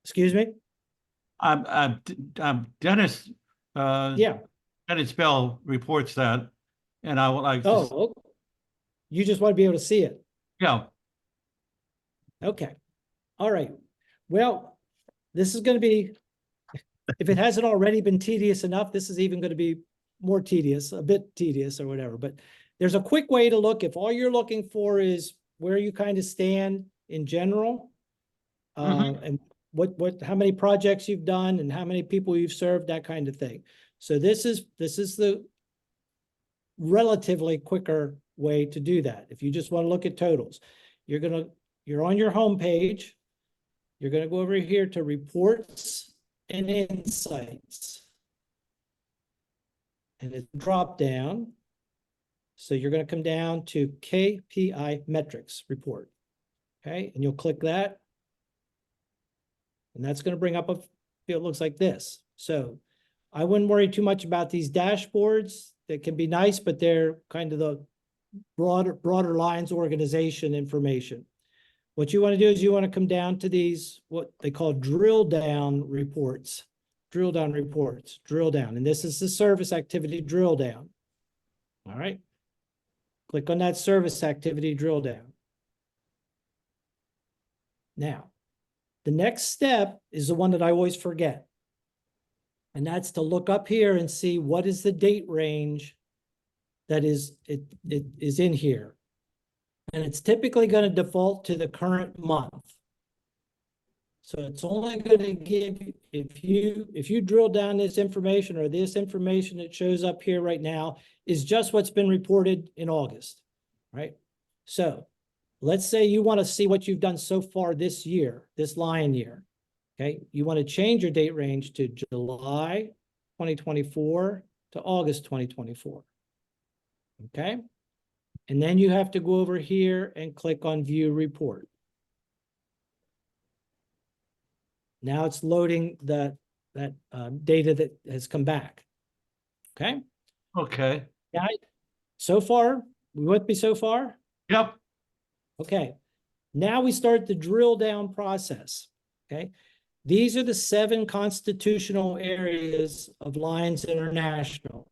Excuse me? I'm Dennis, Yeah. Dennis Bell reports that, and I would like to, Oh, you just want to be able to see it. yeah, Okay. All right. Well, this is going to be, if it hasn't already been tedious enough, this is even going to be more tedious, a bit tedious or whatever. But there's a quick way to look. If all you're looking for is where you kind of stand in general, and how many projects you've done and how many people you've served, that kind of thing. So this is the relatively quicker way to do that. If you just want to look at totals, you're on your home page. You're going to go over here to reports and insights. And it's drop down. So you're going to come down to KPI metrics report. Okay, and you'll click that. And that's going to bring up a field looks like this. So I wouldn't worry too much about these dashboards. They can be nice, but they're kind of the broader lines organization information. What you want to do is you want to come down to these, what they call drill down reports. Drill down reports, drill down. And this is the service activity drill down. All right. Click on that service activity drill down. Now, the next step is the one that I always forget. And that's to look up here and see what is the date range that is in here. And it's typically going to default to the current month. So it's only going to give you, if you drill down this information, or this information that shows up here right now is just what's been reported in August, right? So let's say you want to see what you've done so far this year, this lion year. Okay, you want to change your date range to July 2024 to August 2024. Okay, and then you have to go over here and click on View Report. Now it's loading that data that has come back. Okay. Okay. Yeah. So far, we with me so far? Yep. Okay. Now we start the drill down process. Okay. These are the 7 constitutional areas of Lions International.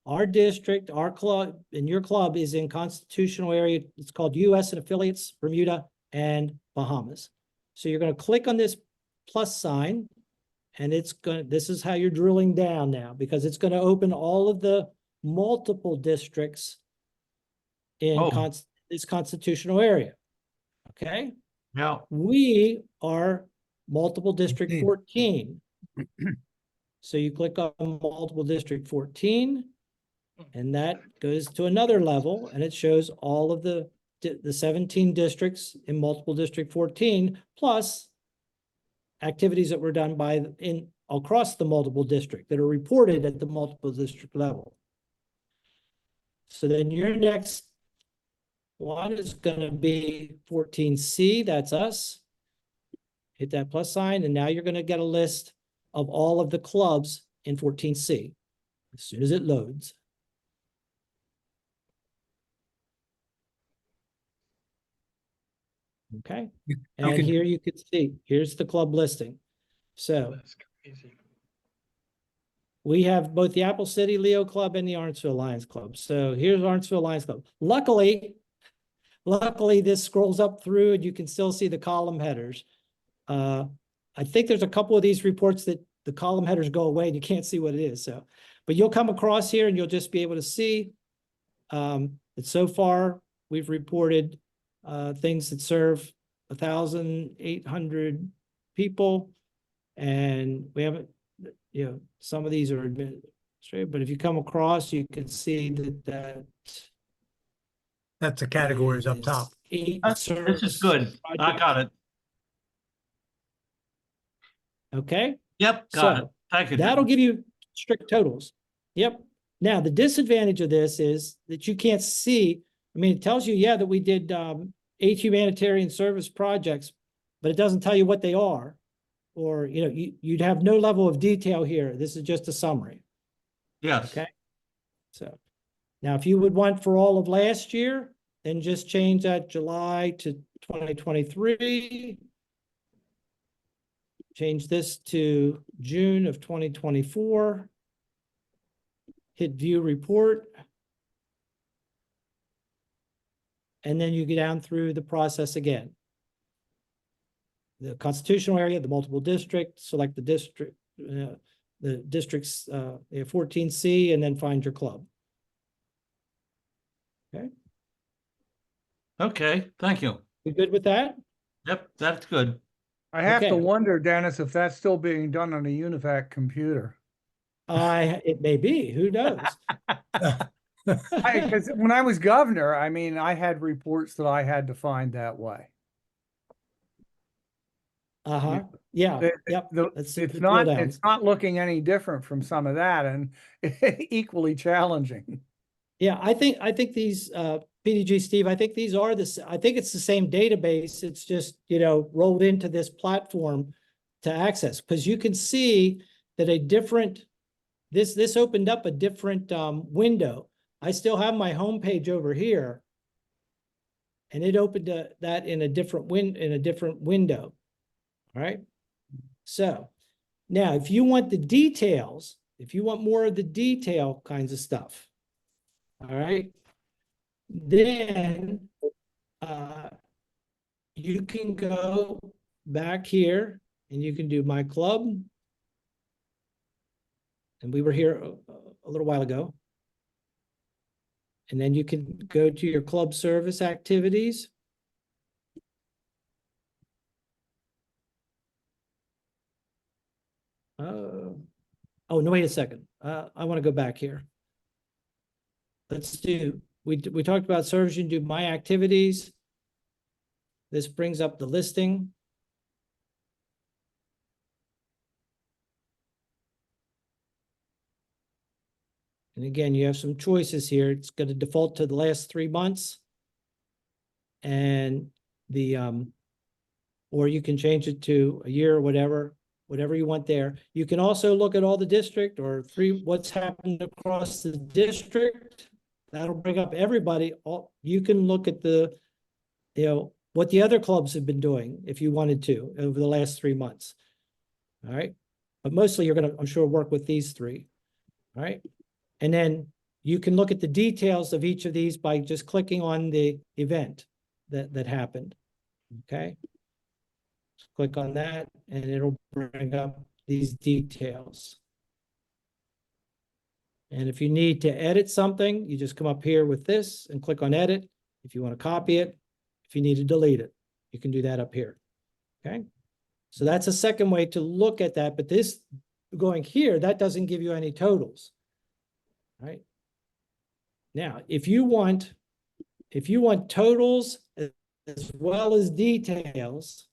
Our district, our club, and your club is in constitutional area. It's called U.S. and affiliates, Bermuda and Bahamas. So you're going to click on this plus sign, and this is how you're drilling down now, because it's going to open all of the multiple districts in this constitutional area. Okay. Yeah. We are multiple district 14. So you click on multiple district 14, and that goes to another level, and it shows all of the 17 districts in multiple district 14, plus activities that were done across the multiple district that are reported at the multiple district level. So then your next one is going to be 14C, that's us. Hit that plus sign, and now you're going to get a list of all of the clubs in 14C as soon as it loads. Okay, and here you can see, here's the club listing. So That's crazy. we have both the Apple City Leo Club and the Lawrenceville Lions Club. So here's Lawrenceville Lions Club. Luckily, this scrolls up through and you can still see the column headers. I think there's a couple of these reports that the column headers go away and you can't see what it is. So, but you'll come across here and you'll just be able to see that so far we've reported things that serve 1,800 people, and we haven't, some of these are administrative, but if you come across, you can see That's the categories up top. This is good. I got it. Okay. Yep, got it. Thank you. That'll give you strict totals. Yep. Now, the disadvantage of this is that you can't see. I mean, it tells you, yeah, that we did 8 humanitarian service projects, but it doesn't tell you what they are, or, you'd have no level of detail here. This is just a summary. Yes. Okay. So now if you would want for all of last year, then just change that July to 2023. Change this to June of 2024. Hit view report. And then you get down through the process again. The constitutional area, the multiple district, select the district, the districts, 14C, and then find your club. Okay. Okay, thank you. You good with that? Yep, that's good. I have to Okay. wonder, Dennis, if that's still being done on a UNIVAC computer. It may be, who knows? Because when I was governor, I mean, I had reports that I had to find that way. Uh-huh, yeah, The- yep. the- Let's see It's the drill down. it's not looking any different from some of that and equally challenging. Yeah, I think these, PDG, Steve, I think these are I think it's the same database. It's just, rolled into this platform to access, because you can see that this opened up a different, window. I still have my homepage over here. And it opened that in a different window. All right. So now if you want the details, if you want more of the detail kinds of stuff, all right, then you can go back here and you can do my club. And we were here a little while ago. And then you can go to your club service activities. Oh, no, wait a second. I want to go back here. Let's do, we talked about service, you can do my activities. This brings up the listing. And again, you have some choices here. It's going to default to the last 3 months. And or you can change it to a year or whatever you want there. You can also look at all the district or what's happened across the district. That'll bring up everybody. You can look at what the other clubs have been doing if you wanted to over the last 3 months. All right. But mostly you're going to, I'm sure, work with these three. All right. And then you can look at the details of each of these by just clicking on the event that happened. Okay. Click on that and it'll bring up these details. And if you need to edit something, you just come up here with this and click on edit. If you want to copy it, if you need to delete it, you can do that up here. Okay. So that's a second way to look at that. But this going here, that doesn't give you any totals. Right. Now, if you want totals as well as details,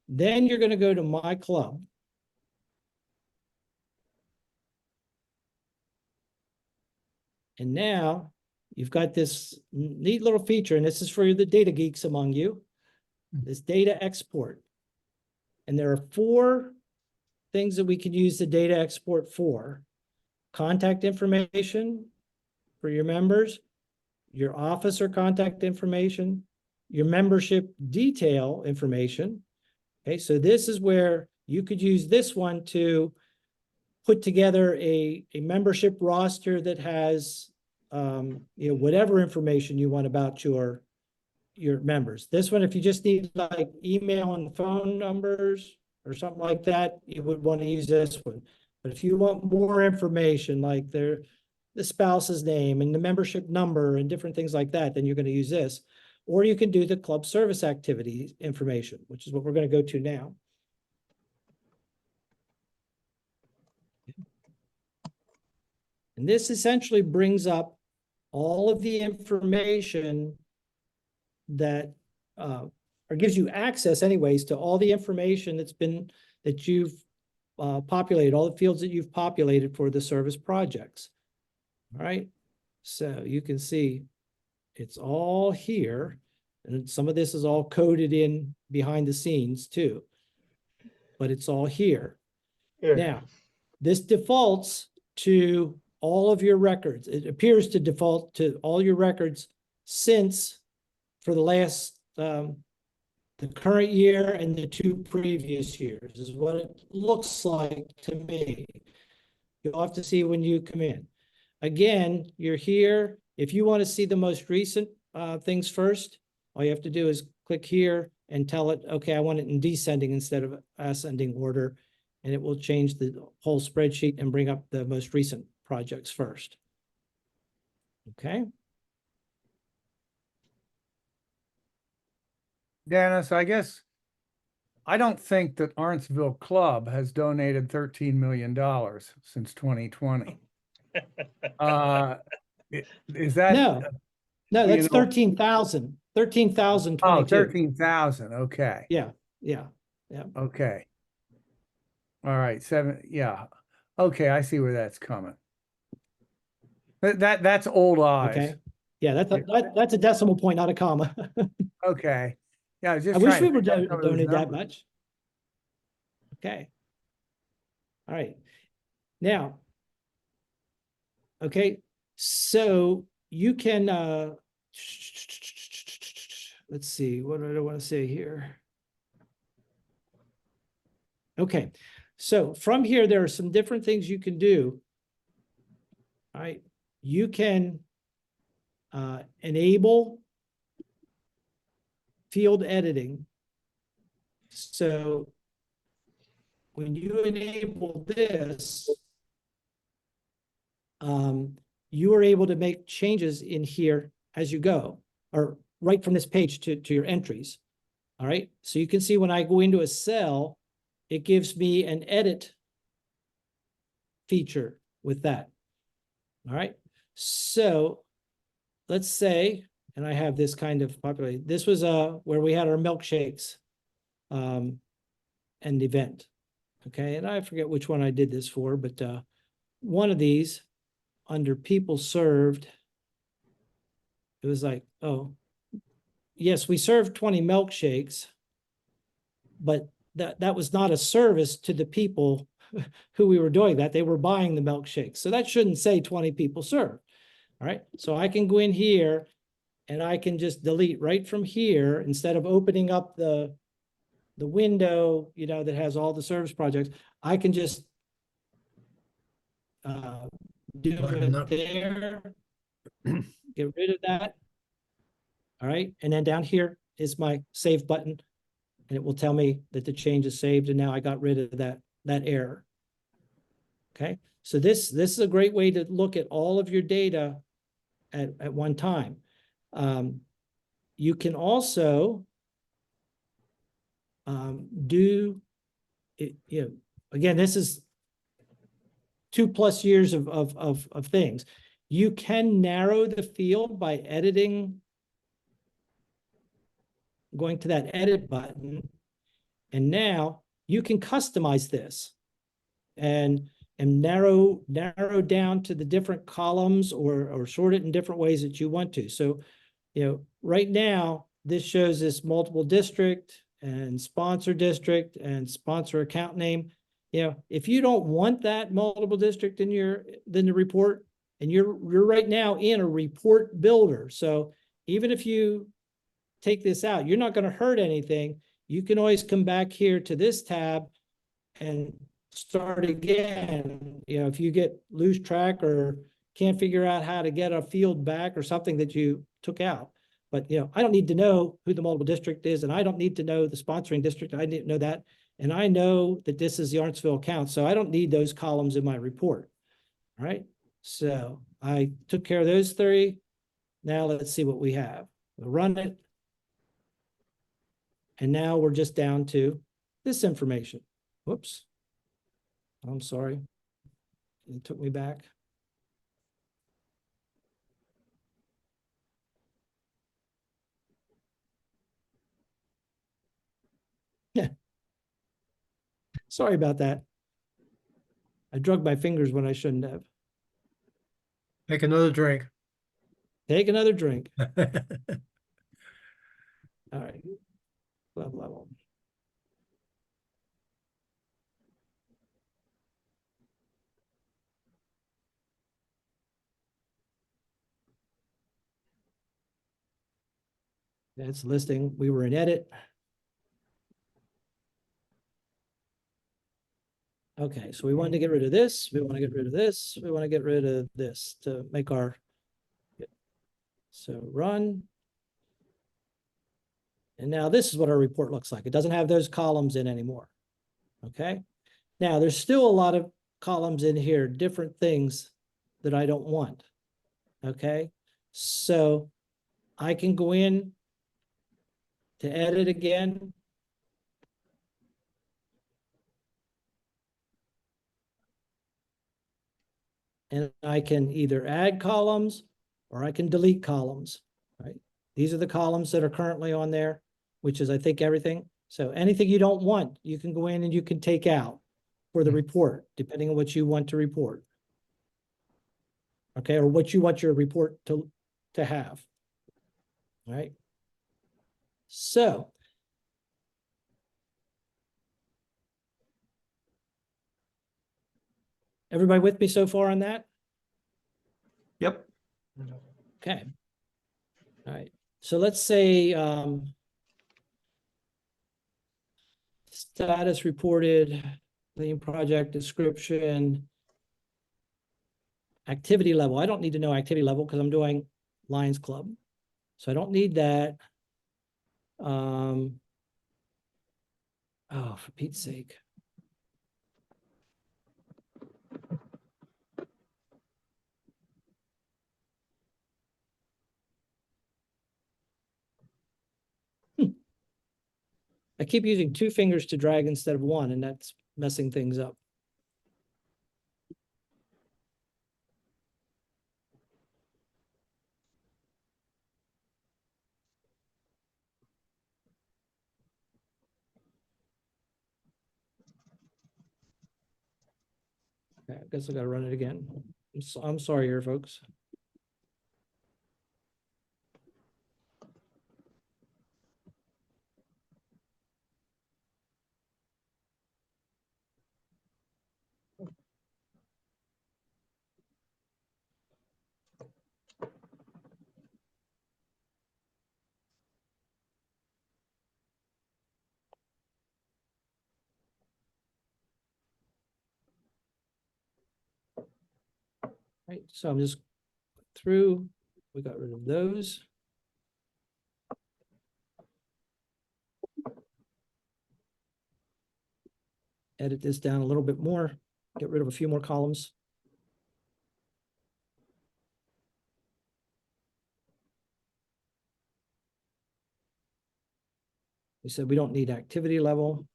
then you're going to go to My Club. And now you've got this neat little feature, and this is for the data geeks among you, this data export. And there are 4 things that we can use the data export for. Contact information for your members, your officer contact information, your membership detail information. Okay, so this is where you could use this one to put together a membership roster that has whatever information you want about your members. This one, if you just need like email and phone numbers or something like that, you would want to use this one. But if you want more information, like the spouse's name and the membership number and different things like that, then you're going to use this. Or you can do the club service activity information, which is what we're going to go to now. And this essentially brings up all of the information that, or gives you access anyways to all the information that you've populated, all the fields that you've populated for the service projects. All right. So you can see it's all here. And some of this is all coded in behind the scenes too. But it's all here. Yeah. Now, this defaults to all of your records. It appears to default to all your records since for the last the current year and the 2 previous years is what it looks like to me. You'll have to see when you come in. Again, you're here. If you want to see the most recent things first, all you have to do is click here and tell it, okay, I want it in descending instead of ascending order, and it will change the whole spreadsheet and bring up the most recent projects first. Okay. Dennis, I guess I don't think that Arntsville Club has donated $13 million since 2020. Is that? No, that's 13,000. 13,022. Oh, 13,000. Okay. Yeah, yeah. Yeah. Okay. All right, 7, yeah. Okay, I see where that's coming. That's old eyes. Okay. Yeah, that's a decimal point, not a comma. Okay. Yeah, I was just I wish trying we to would pick up some of those donate that numbers. much. Okay. All right. Now, okay, so you can, let's see, what do I want to say here? Okay, so from here, there are some different things you can do. All right, you can enable field editing. So when you enable this, you are able to make changes in here as you go, or right from this page to your entries. All right, so you can see when I go into a cell, it gives me an edit feature with that. All right, so let's say, and I have this kind of populated, this was where we had our milkshakes and event. Okay, and I forget which one I did this for, but one of these under people served, it was like, oh, yes, we served 20 milkshakes, but that was not a service to the people who we were doing that. They were buying the milkshakes. So that shouldn't say 20 people served. All right, so I can go in here and I can just delete right from here instead of opening up the window, you know, that has all the service projects. I can just do it there, get rid of that. All right, and then down here is my save button, and it will tell me that the change is saved, and now I got rid of that error. Okay, so this is a great way to look at all of your data at one time. You can also do it, you know, again, this is 2+ years of things. You can narrow the field by editing, going to that edit button, and now you can customize this and narrow down to the different columns or sort it in different ways that you want to. So, you know, right now, this shows this multiple district and sponsor district and sponsor account name. You know, if you don't want that multiple district in the report, and you're right now in a report builder. So even if you take this out, you're not going to hurt anything. You can always come back here to this tab and start again. You know, if you lose track or can't figure out how to get a field back or something that you took out. But, you know, I don't need to know who the multiple district is, and I don't need to know the sponsoring district. I didn't know that. And I know that this is the Arntsville account, so I don't need those columns in my report. All right. So I took care of those 3. Now let's see what we have. We'll run it. And now we're just down to this information. Whoops. I'm sorry. It took me back. Yeah. Sorry about that. I drug my fingers when I shouldn't have. Take another drink. Take another drink. All right. Club level. That's listing. We were in edit. Okay, so we wanted to get rid of this. We want to get rid of this. We want to get rid of this to make our. So run. And now this is what our report looks like. It doesn't have those columns in anymore. Okay. Now there's still a lot of columns in here, different things that I don't want. Okay. So I can go in to edit again. And I can either add columns or I can delete columns, right? These are the columns that are currently on there, which is, I think, everything. So anything you don't want, you can go in and you can take out for the report, depending on what you want to report. Okay, or what you want your report to have. All right. So. Everybody with me so far on that? Yep. Okay. All right. So let's say status reported, lien project description, activity level. I don't need to know activity level because I'm doing Lions Club. So I don't need that. Oh, for Pete's sake. I keep using 2 fingers to drag instead of 1, and that's messing things up. Okay, I guess I gotta run it again. I'm sorry here, folks. Right, so I'm just through, we got rid of those. Edit this down a little bit more, get rid of a few more columns. We said we don't need activity level.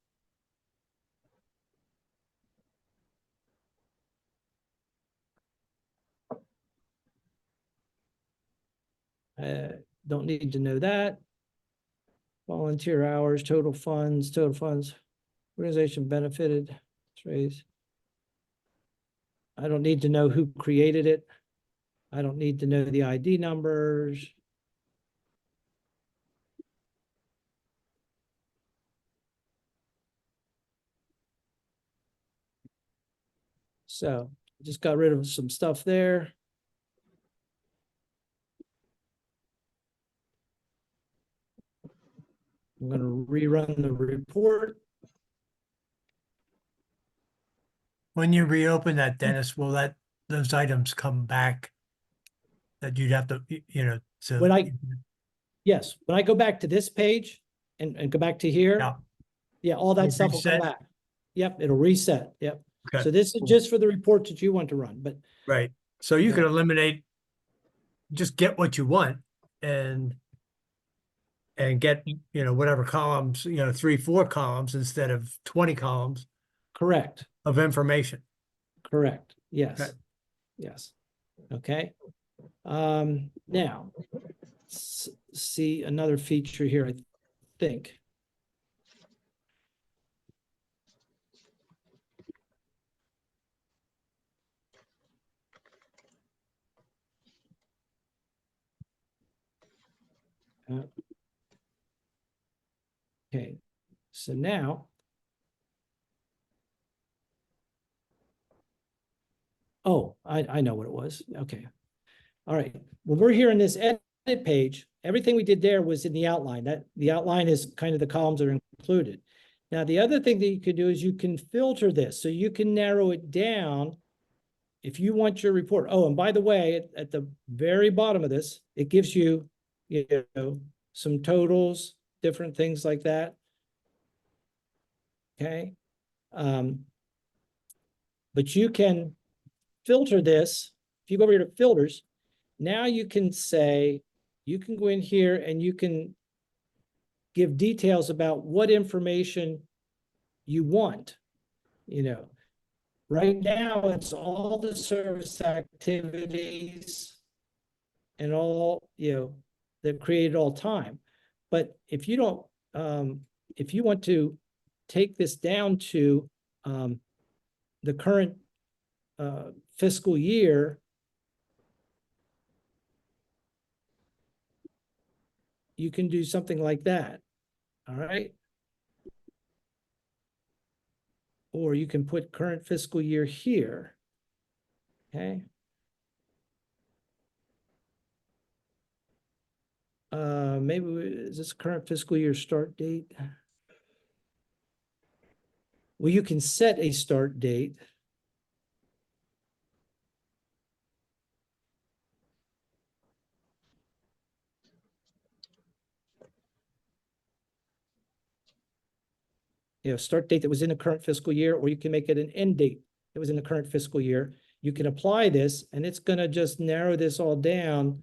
Don't need to know that. Volunteer hours, total funds, organization benefited, trace. I don't need to know who created it. I don't need to know the ID numbers. So just got rid of some stuff there. I'm going to rerun the report. When you reopen that, Dennis, will those items come back? That you'd have to, so. Yes, when I go back to this page and go back to here, Yeah. yeah, all that It'll stuff will come reset? back. Yep, it'll reset. Yep. Okay, So this is cool. just for the report that you want to run, but Right, so you Yeah. can eliminate, just get what you want and get, whatever columns, 3, 4 columns instead of 20 columns correct, of information. correct. Yes. Okay. Yes. Okay. Now see another feature here, I think. Okay, so now. Oh, I know what it was. Okay. All right. Well, we're here in this edit page. Everything we did there was in the outline. That the outline is kind of the columns that are included. Now, the other thing that you could do is you can filter this. So you can narrow it down if you want your report. Oh, and by the way, at the very bottom of this, it gives you, some totals, different things like that. Okay. But you can filter this. If you go over here to filters, now you can say, you can go in here and you can give details about what information you want. Right now it's all the service activities and all, that created all time. But if you don't if you want to take this down to the current fiscal year, you can do something like that. All right. Or you can put current fiscal year here. Okay. Maybe is this current fiscal year start date? Well, you can set a start date. Start date that was in the current fiscal year, or you can make it an end date that was in the current fiscal year. You can apply this, and it's going to just narrow this all down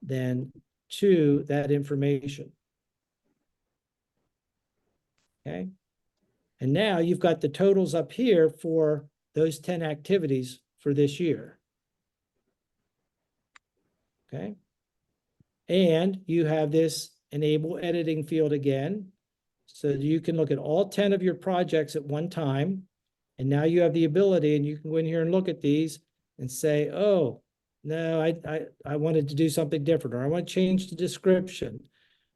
then to that information. Okay. And now you've got the totals up here for those 10 activities for this year. Okay. And you have this enable editing field again. So you can look at all 10 of your projects at one time. And now you have the ability, and you can go in here and look at these and say, oh, no, I wanted to do something different, or I want to change the description.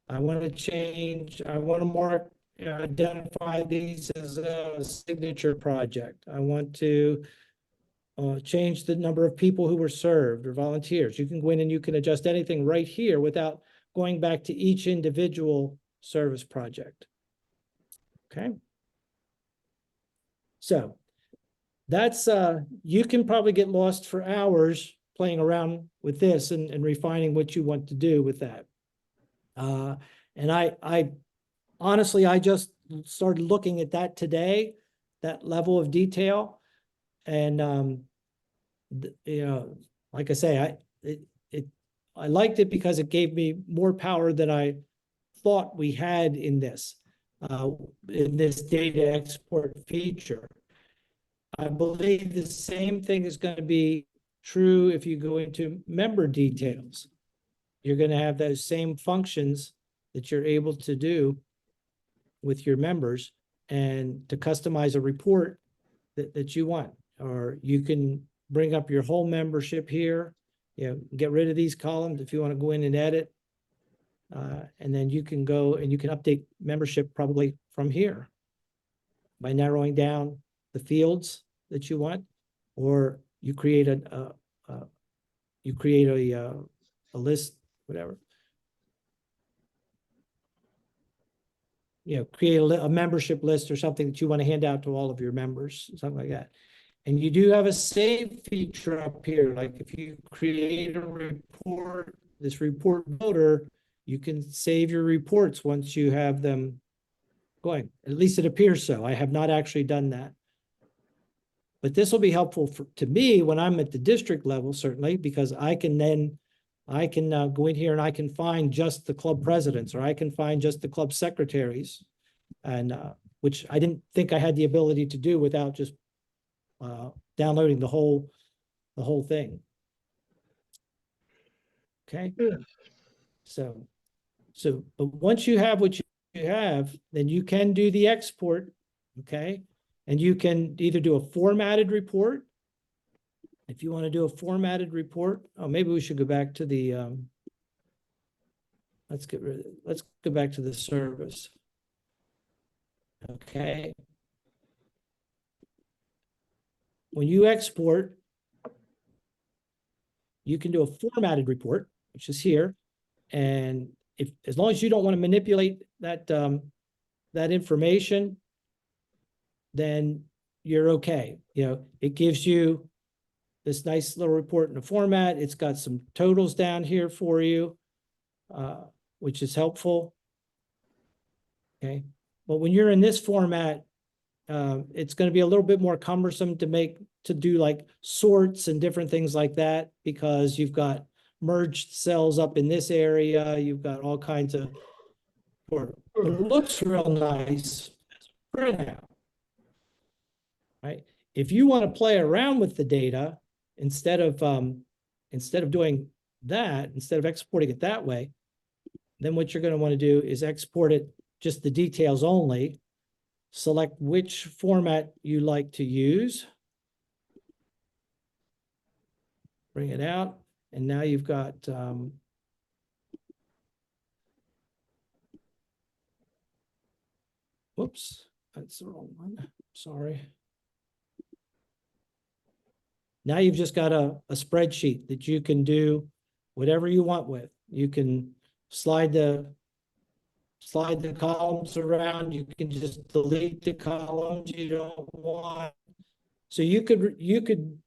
I want to mark, identify these as a signature project. I want to change the number of people who were served or volunteers. You can go in and you can adjust anything right here without going back to each individual service project. Okay. So that's, you can probably get lost for hours playing around with this and refining what you want to do with that. And I honestly, I just started looking at that today, that level of detail. And, like I say, I liked it because it gave me more power than I thought we had in this data export feature. I believe the same thing is going to be true if you go into member details. You're going to have those same functions that you're able to do with your members and to customize a report that you want. Or you can bring up your whole membership here, get rid of these columns if you want to go in and edit. And then you can go and you can update membership probably from here by narrowing down the fields that you want, or you create a list, whatever. Create a membership list or something that you want to hand out to all of your members, something like that. And you do have a save feature up here. Like if you create a report, this report builder, you can save your reports once you have them going. At least it appears so. I have not actually done that. But this will be helpful to me when I'm at the district level, certainly, because I can go in here and I can find just the club presidents, or I can find just the club secretaries, and which I didn't think I had the ability to do without just downloading the whole thing. Okay. So, but once you have what you have, then you can do the export. Okay. And you can either do a formatted report. If you want to do a formatted report, maybe we should go back to the, let's go back to the service. Okay. When you export, you can do a formatted report, which is here. And as long as you don't want to manipulate that, that information, then you're okay. It gives you this nice little report in the format. It's got some totals down here for you, which is helpful. Okay. But when you're in this format, it's going to be a little bit more cumbersome to do like sorts and different things like that, because you've got merged cells up in this area. You've got all kinds of, but it looks real nice printout. Right. If you want to play around with the data, instead of doing that, instead of exporting it that way, then what you're going to want to do is export it just the details only. Select which format you like to use. Bring it out, and now you've got whoops, that's the wrong one. Sorry. Now you've just got a spreadsheet that you can do whatever you want with. You can slide the columns around. You can just delete the columns you don't want. So you could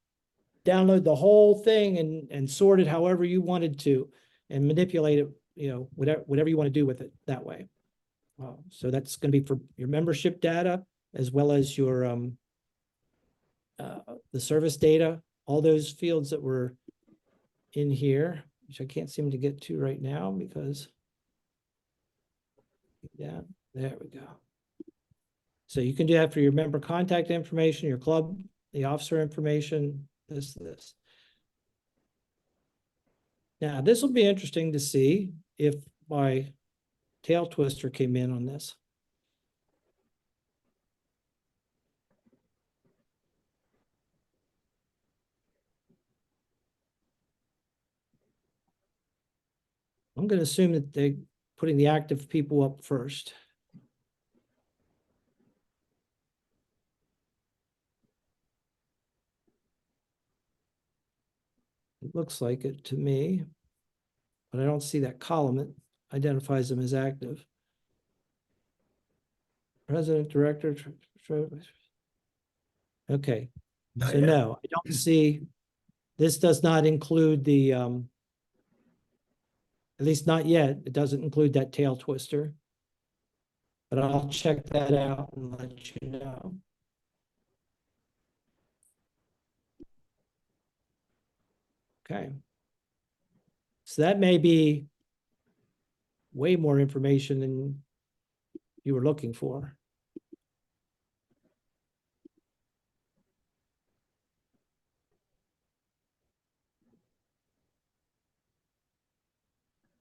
download the whole thing and sort it however you wanted to and manipulate it, you know, whatever you want to do with it that way. So that's going to be for your membership data as well as your the service data, all those fields that were in here, which I can't seem to get to right now because, yeah, there we go. So you can do that for your member contact information, your club, the officer information, this. Now, this will be interesting to see if my tail twister came in on this. I'm going to assume that they're putting the active people up first. It looks like it to me, but I don't see that column that identifies them as active. President, director. Okay, Not so yet. no, I don't see, this does not include the, at least not yet, it doesn't include that tail twister. But I'll check that out and let you know. Okay. So that may be way more information than you were looking for.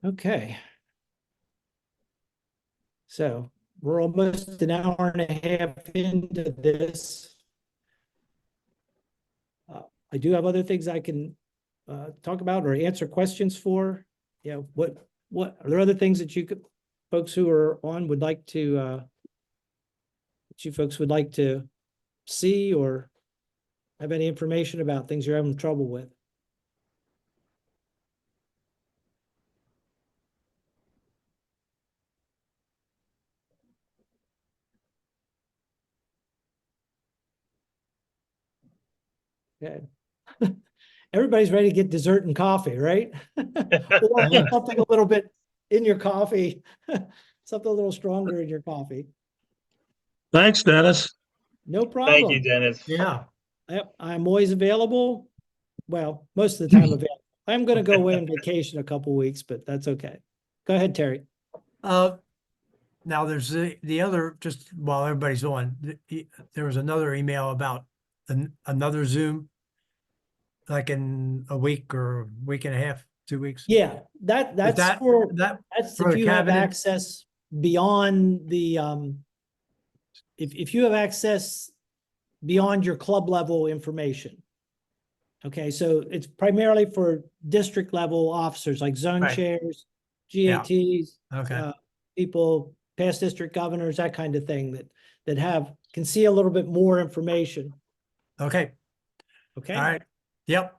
Okay. So we're almost an hour and a half into this. I do have other things I can talk about or answer questions for. You know, what are there other things that you could, folks who are on would like to, that you folks would like to see or have any information about things you're having trouble with? Okay. Everybody's ready to get dessert and coffee, right? Or something a little bit in your coffee, something a little stronger in your coffee. Thanks, Dennis. No problem. Thank you, Dennis. Yeah. Yep, I'm always available. Well, most of the time available. I'm going to go away on vacation a couple weeks, but that's okay. Go ahead, Terry. Now there's the other, just while everybody's on, there was another email about another Zoom, like in a week or week and a half, 2 weeks. Yeah, that's that- for that that's for if the you have cabinet? access beyond the if you have access beyond your club level information. Okay, so it's primarily for district level officers like zone Right. chairs, Yeah. GATs, Okay. people, past district governors, that kind of thing that can see a little bit more information. Okay. Okay. All right. Yep.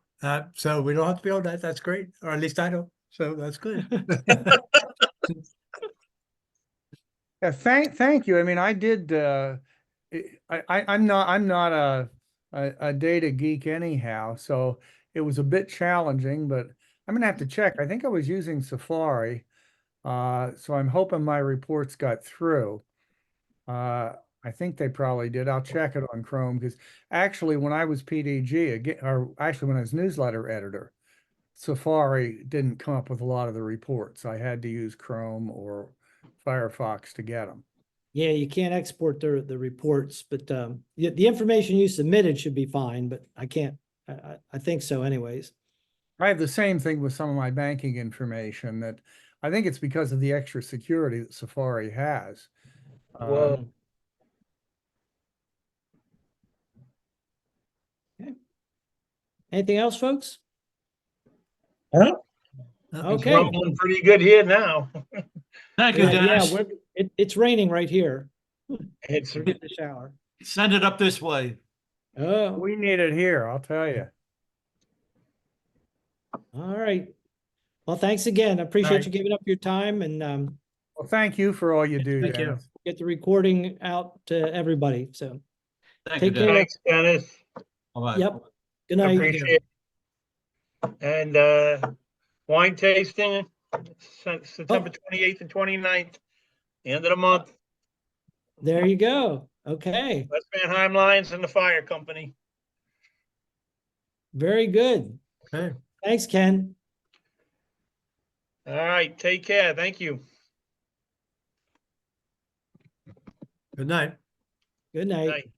So we don't have to be on that. That's great. Or at least I don't. So that's good. Yeah, thank you. I mean, I did, I'm not a data geek anyhow, so it was a bit challenging, but I'm gonna have to check. I think I was using Safari. So I'm hoping my reports got through. I think they probably did. I'll check it on Chrome because actually when I was PDG again, or actually when I was newsletter editor, Safari didn't come up with a lot of the reports. I had to use Chrome or Firefox to get them. Yeah, you can't export the reports, but the information you submitted should be fine, but I can't, I think so anyways. I have the same thing with some of my banking information that I think it's because of the extra security that Safari has. Whoa. Um, okay. Anything else, folks? It's Okay. Rumbling pretty good here now. Thank you, Yeah, Dennis. it's raining right here. It's We're getting a shower. Send it up this way. Oh, We need it here, I'll tell you. all right. Well, thanks again. I appreciate right. you giving up your time and Well, thank you for all you do, Thank you. Dennis. get the recording out to everybody. So, Thank you, Take care. Dennis. Thanks, Dennis. All right. yep. Good night. Appreciate it. And wine tasting, September 28th and 29th, the end of the month. There you go. Okay. West Manheim Lions and the Fire Company. Very good. Okay. Thanks, Ken. All right, take care. Thank you. Good night. Good night. Night.